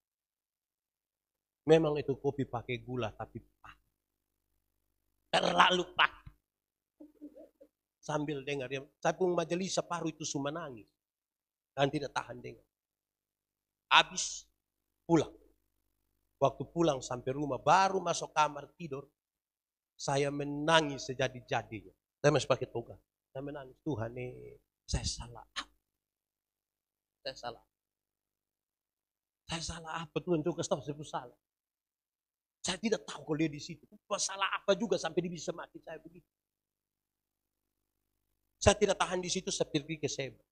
Memang itu kopi pakai gula, tapi pahit. Terlalu pahit. Sambil dengar dia, saya pun majelis separuh itu semua nangis. Dan tidak tahan dengar. Habis pulang. Waktu pulang sampai rumah, baru masuk kamar tidur. Saya menangis sejadi-jadinya. Saya masih pakai toga. Saya menangis, Tuhan saya salah. Saya salah. Saya salah apa Tuhan? Juga tahu saya salah. Saya tidak tahu kalau dia di situ. Salah apa juga sampai dia bisa mati saya begitu. Saya tidak tahan di situ, saya pergi ke Seba.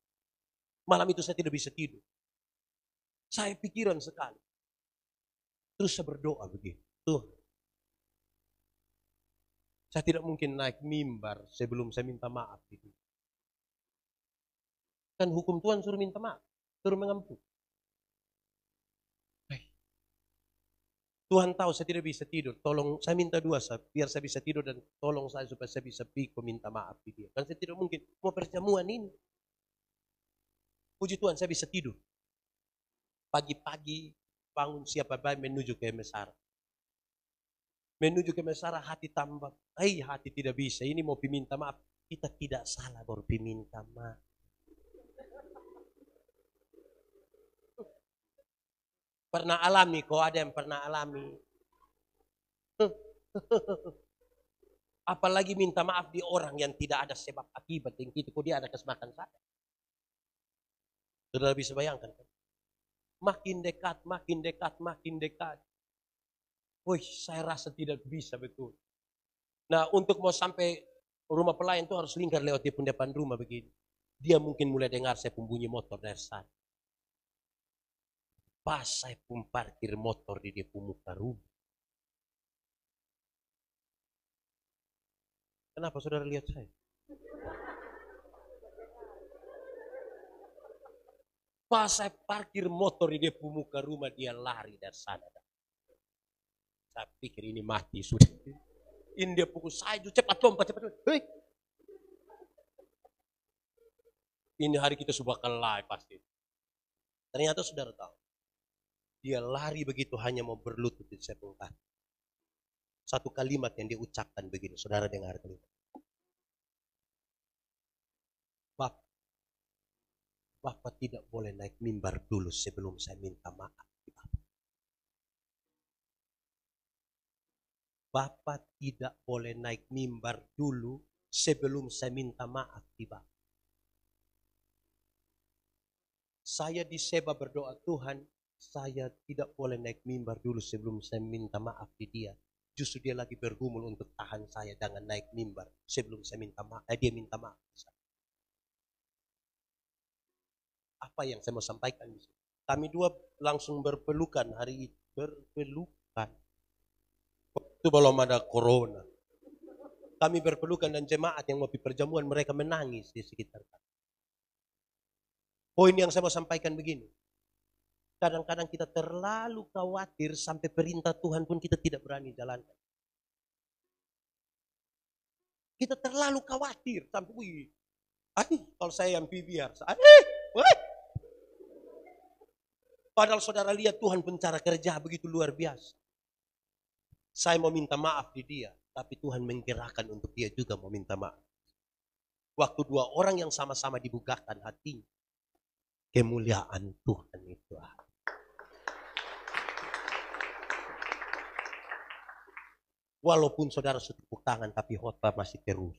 Malam itu saya tidak bisa tidur. Saya pikiran sekali. Terus saya berdoa begitu. Tuh. Saya tidak mungkin naik mimbar sebelum saya minta maaf. Gitu. Kan hukum Tuhan suruh minta maaf. Suruh mengampuni. Tuhan tahu saya tidak bisa tidur. Tolong saya minta doa biar saya bisa tidur dan tolong saya supaya saya bisa pergi minta maaf di dia. Kan saya tidak mungkin mau perjamuan ini. Puji Tuhan saya bisa tidur. Pagi-pagi bangun siapa baik menuju ke Mesara. Menuju ke Mesara hati tambah. Hati tidak bisa. Ini mau minta maaf. Kita tidak salah baru minta maaf. Pernah alami, kok ada yang pernah alami. Apalagi minta maaf di orang yang tidak ada sebab akibat. Yang itu kok dia ada kesempatan saya. Sudah bisa bayangkan kan? Makin dekat, makin dekat, makin dekat. Wih, saya rasa tidak bisa betul. Nah, untuk mau sampai rumah pelayan itu harus lingkar lewat di depan rumah begini. Dia mungkin mulai dengar saya bunyi motor dari sana. Pas saya pun parkir motor di dia muka rumah. Kenapa saudara lihat saya? Pas saya parkir motor di dia muka rumah, dia lari dari sana. Saya pikir ini mati sudah. Ini dia pukul saya, cepat lompat, cepat. Hei. Ini hari kita sudah kalah pasti. Ternyata saudara tahu. Dia lari begitu hanya mau berlutut di sepung kaki. Satu kalimat yang dia ucapkan begini, saudara dengar kalimat. Bapak tidak boleh naik mimbar dulu sebelum saya minta maaf. Bapak tidak boleh naik mimbar dulu sebelum saya minta maaf di Bapak. Saya diseba berdoa, Tuhan, saya tidak boleh naik mimbar dulu sebelum saya minta maaf di dia. Justru dia lagi bergumul untuk tahan saya jangan naik mimbar sebelum saya minta maaf. Dia minta maaf. Apa yang saya mau sampaikan di sini? Kami dua langsung berpelukan hari itu, berpelukan. Itu belum ada corona. Kami berpelukan dan jemaat yang mau perjamuan mereka menangis di sekitar kami. Poin yang saya mau sampaikan begini. Kadang-kadang kita terlalu khawatir sampai perintah Tuhan pun kita tidak berani jalankan. Kita terlalu khawatir sampai kalau saya yang biar. Padahal saudara lihat Tuhan pun cara kerja begitu luar biasa. Saya mau minta maaf di dia, tapi Tuhan menggerakkan untuk dia juga mau minta maaf. Waktu dua orang yang sama-sama dibukakan hatinya, kemuliaan Tuhan itu ada. Walaupun saudara sudah tepuk tangan, tapi khotbah masih terus.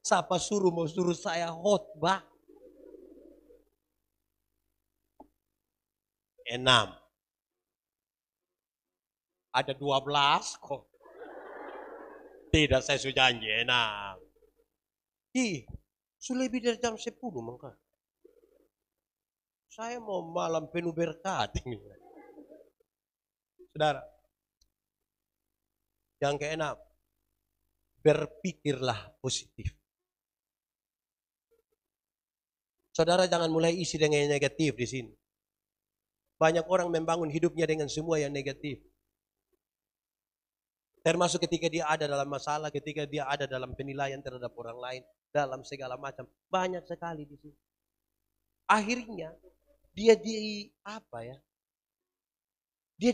Siapa mau suruh saya khotbah? 6. Ada 12 kok. Tidak, saya sudah janji 6. Sudah lebih dari jam 10 maka. Saya mau malam penuh berkat ini. Saudara, yang ke-6, berpikirlah positif. Saudara jangan mulai isi dengan yang negatif di sini. Banyak orang membangun hidupnya dengan semua yang negatif. Termasuk ketika dia ada dalam masalah, ketika dia ada dalam penilaian terhadap orang lain, dalam segala macam. Banyak sekali di sini. Akhirnya, dia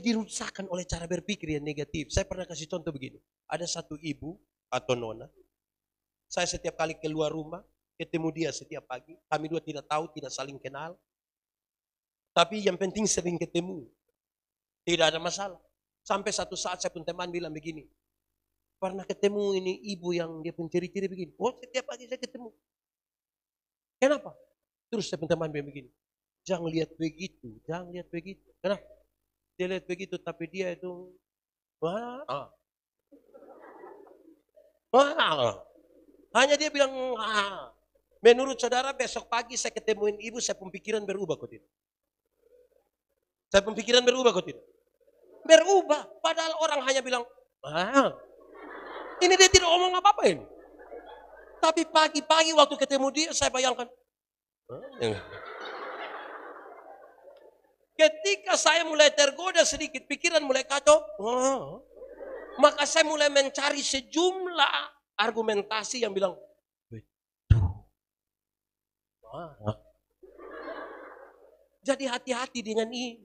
dirusakkan oleh cara berpikir yang negatif. Saya pernah kasih contoh begini. Ada satu ibu atau nona. Saya setiap kali keluar rumah, ketemu dia setiap pagi. Kami dua tidak tahu, tidak saling kenal. Tapi yang penting sering ketemu. Tidak ada masalah. Sampai satu saat saya pun teman bilang begini. Pernah ketemu ini ibu yang dia pun ciri-ciri begini. Oh, setiap pagi saya ketemu. Kenapa? Terus saya pun teman bilang begini. Jangan lihat begitu. Jangan lihat begitu. Kenapa? Dia lihat begitu tapi dia itu. Hanya dia bilang. Menurut saudara besok pagi saya ketemuin ibu, saya pun pikiran berubah kok tidak? Saya pun pikiran berubah kok tidak? Berubah. Padahal orang hanya bilang, ini dia tidak omong apa-apa ini. Tapi pagi-pagi waktu ketemu dia, saya bayangkan. Ketika saya mulai tergoda sedikit, pikiran mulai kacau. Maka saya mulai mencari sejumlah argumentasi yang bilang, betul. Jadi hati-hati dengan ini.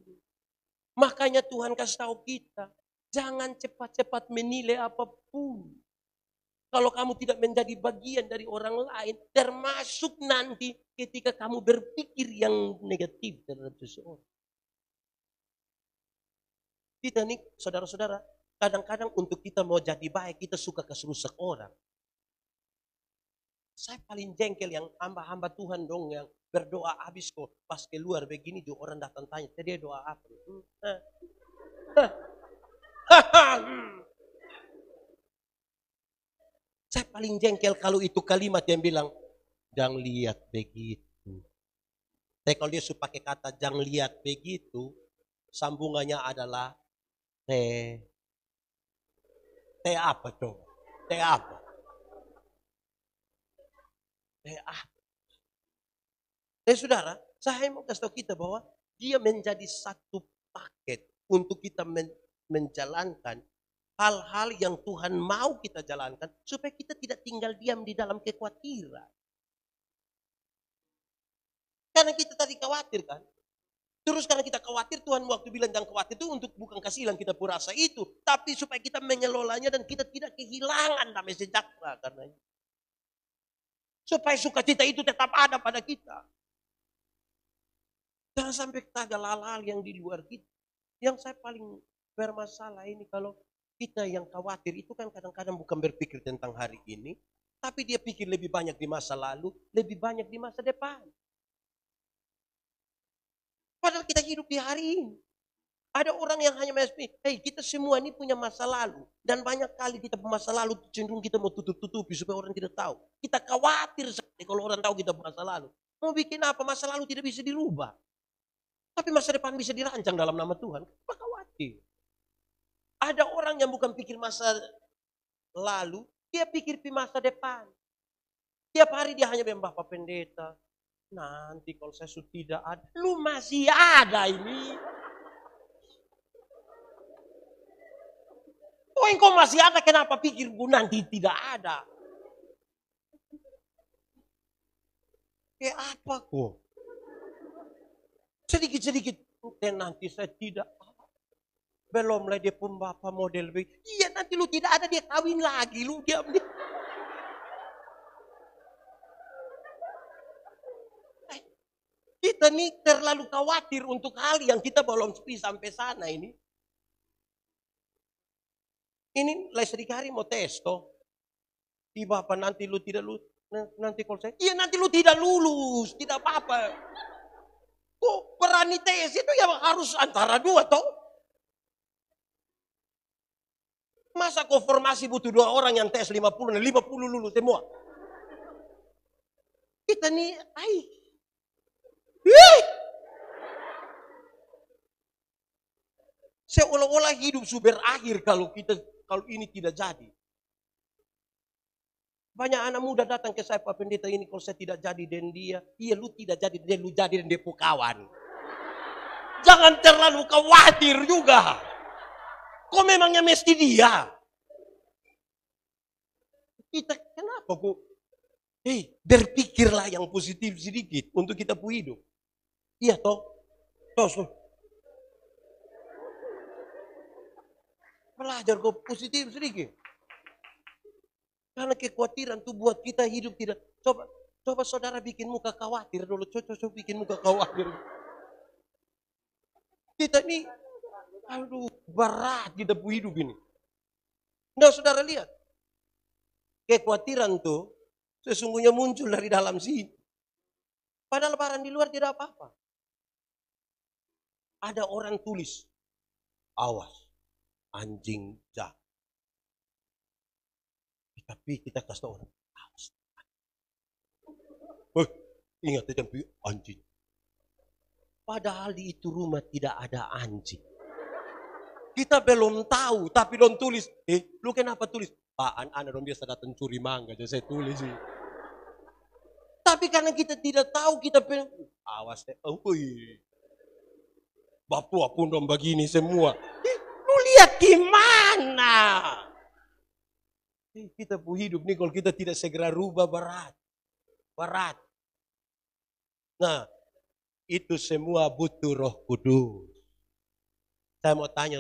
Makanya Tuhan kasih tahu kita, jangan cepat-cepat menilai apapun. Kalau kamu tidak menjadi bagian dari orang lain, termasuk nanti ketika kamu berpikir yang negatif terhadap seseorang. Kita nih, saudara-saudara, kadang-kadang untuk kita mau jadi baik, kita suka keserusak orang. Saya paling jengkel yang hamba-hamba Tuhan dong yang berdoa habis kok. Pas keluar begini juga orang datang tanya, dia doa apa? Saya paling jengkel kalau itu kalimat yang bilang, jangan lihat begitu. Tapi kalau dia suka pakai kata jangan lihat begitu, sambungannya adalah teh. Teh apa coba? Teh apa? Teh apa? Saudara, saya mau kasih tahu kita bahwa dia menjadi satu paket untuk kita menjalankan hal-hal yang Tuhan mau kita jalankan supaya kita tidak tinggal diam di dalam kekhawatiran. Karena kita tadi khawatir kan. Terus karena kita khawatir, Tuhan waktu bilang jangan khawatir itu untuk bukan kasih hilang kita pun rasa itu. Tapi supaya kita mengelolanya dan kita tidak kehilangan damai sejahtera karena itu. Supaya sukacita itu tetap ada pada kita. Jangan sampai kita ada hal-hal yang di luar kita. Yang saya paling bermasalah ini kalau kita yang khawatir itu kan kadang-kadang bukan berpikir tentang hari ini. Tapi dia pikir lebih banyak di masa lalu, lebih banyak di masa depan. Padahal kita hidup di hari ini. Ada orang yang hanya mengatakan, hey kita semua ini punya masa lalu. Dan banyak kali kita masa lalu cenderung kita mau tutup-tutupi supaya orang tidak tahu. Kita khawatir sekali kalau orang tahu kita masa lalu. Mau bikin apa? Masa lalu tidak bisa dirubah. Tapi masa depan bisa dirancang dalam nama Tuhan. Apa khawatir? Ada orang yang bukan pikir masa lalu, dia pikir masa depan. Tiap hari dia hanya bilang, Bapak Pendeta, nanti kalau saya sudah tidak ada, lu masih ada ini. Oh engkau masih ada, kenapa pikir gue nanti tidak ada? Kayak apa kok? Sedikit-sedikit, nanti saya tidak ada. Belum lah dia pun bapak model begitu. Iya nanti lu tidak ada dia kawin lagi, lu diam dia. Kita nih terlalu khawatir untuk hal yang kita belum sampai sana ini. Ini listrik hari mau tes toh. Di bapak nanti lu tidak lulus. Nanti kalau saya, iya nanti lu tidak lulus, tidak apa-apa. Kok berani tes itu ya harus antara dua toh. Masa konfirmasi butuh 2 orang yang tes 50 dan 50 lulus semua. Kita nih, seolah-olah hidup sudah berakhir kalau ini tidak jadi. Banyak anak muda datang ke saya, Pak Pendeta ini kalau saya tidak jadi dan dia, iya lu tidak jadi dan lu jadi dan dia kawan. Jangan terlalu khawatir juga. Kok memangnya mesti dia? Kita kenapa kok? Berpikirlah yang positif sedikit untuk kita pu hidup. Iya toh? Toh. Belajar kok positif sedikit. Karena kekhawatiran tuh buat kita hidup tidak. Coba saudara bikin muka khawatir dulu. Coba bikin muka khawatir. Kita ini, aduh berat kita pu hidup ini. Nah saudara lihat. Kekhawatiran tuh sesungguhnya muncul dari dalam sini. Padahal barang di luar tidak apa-apa. Ada orang tulis, awas, anjing jahat. Tapi kita kasih tahu orang, awas. Ingat itu anjing. Padahal di itu rumah tidak ada anjing. Kita belum tahu, tapi dong tulis. Lu kenapa tulis? Pak, anak dong biasa datang curi mangga, jadi saya tulis sih. Tapi karena kita tidak tahu, kita pengen, awas deh. Bapak pun dong begini semua. Lu lihat gimana? Kita pu hidup nih kalau kita tidak segera rubah berat. Nah, itu semua butuh Roh Kudus. Saya mau tanya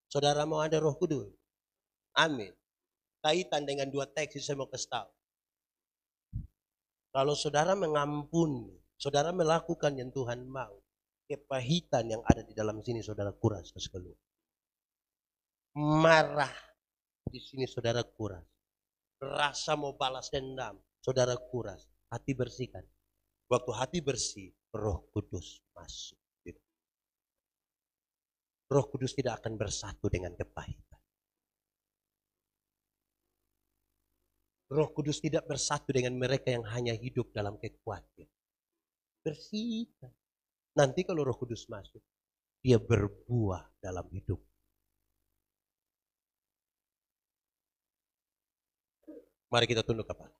saudara mau ada Roh Kudus? Amin. Kaitan dengan 2 teks saya mau kasih tahu. Kalau saudara mengampuni, saudara melakukan yang Tuhan mau, kepahitan yang ada di dalam sini saudara kuras keluar. Marah di sini saudara kuras. Rasa mau balas dendam saudara kuras. Hati bersihkan. Waktu hati bersih, Roh Kudus masuk. Roh Kudus tidak akan bersatu dengan kepahitan. Roh Kudus tidak bersatu dengan mereka yang hanya hidup dalam kekuatan. Bersihkan. Nanti kalau Roh Kudus masuk, dia berbuah dalam hidup. Mari kita tunduk kepala.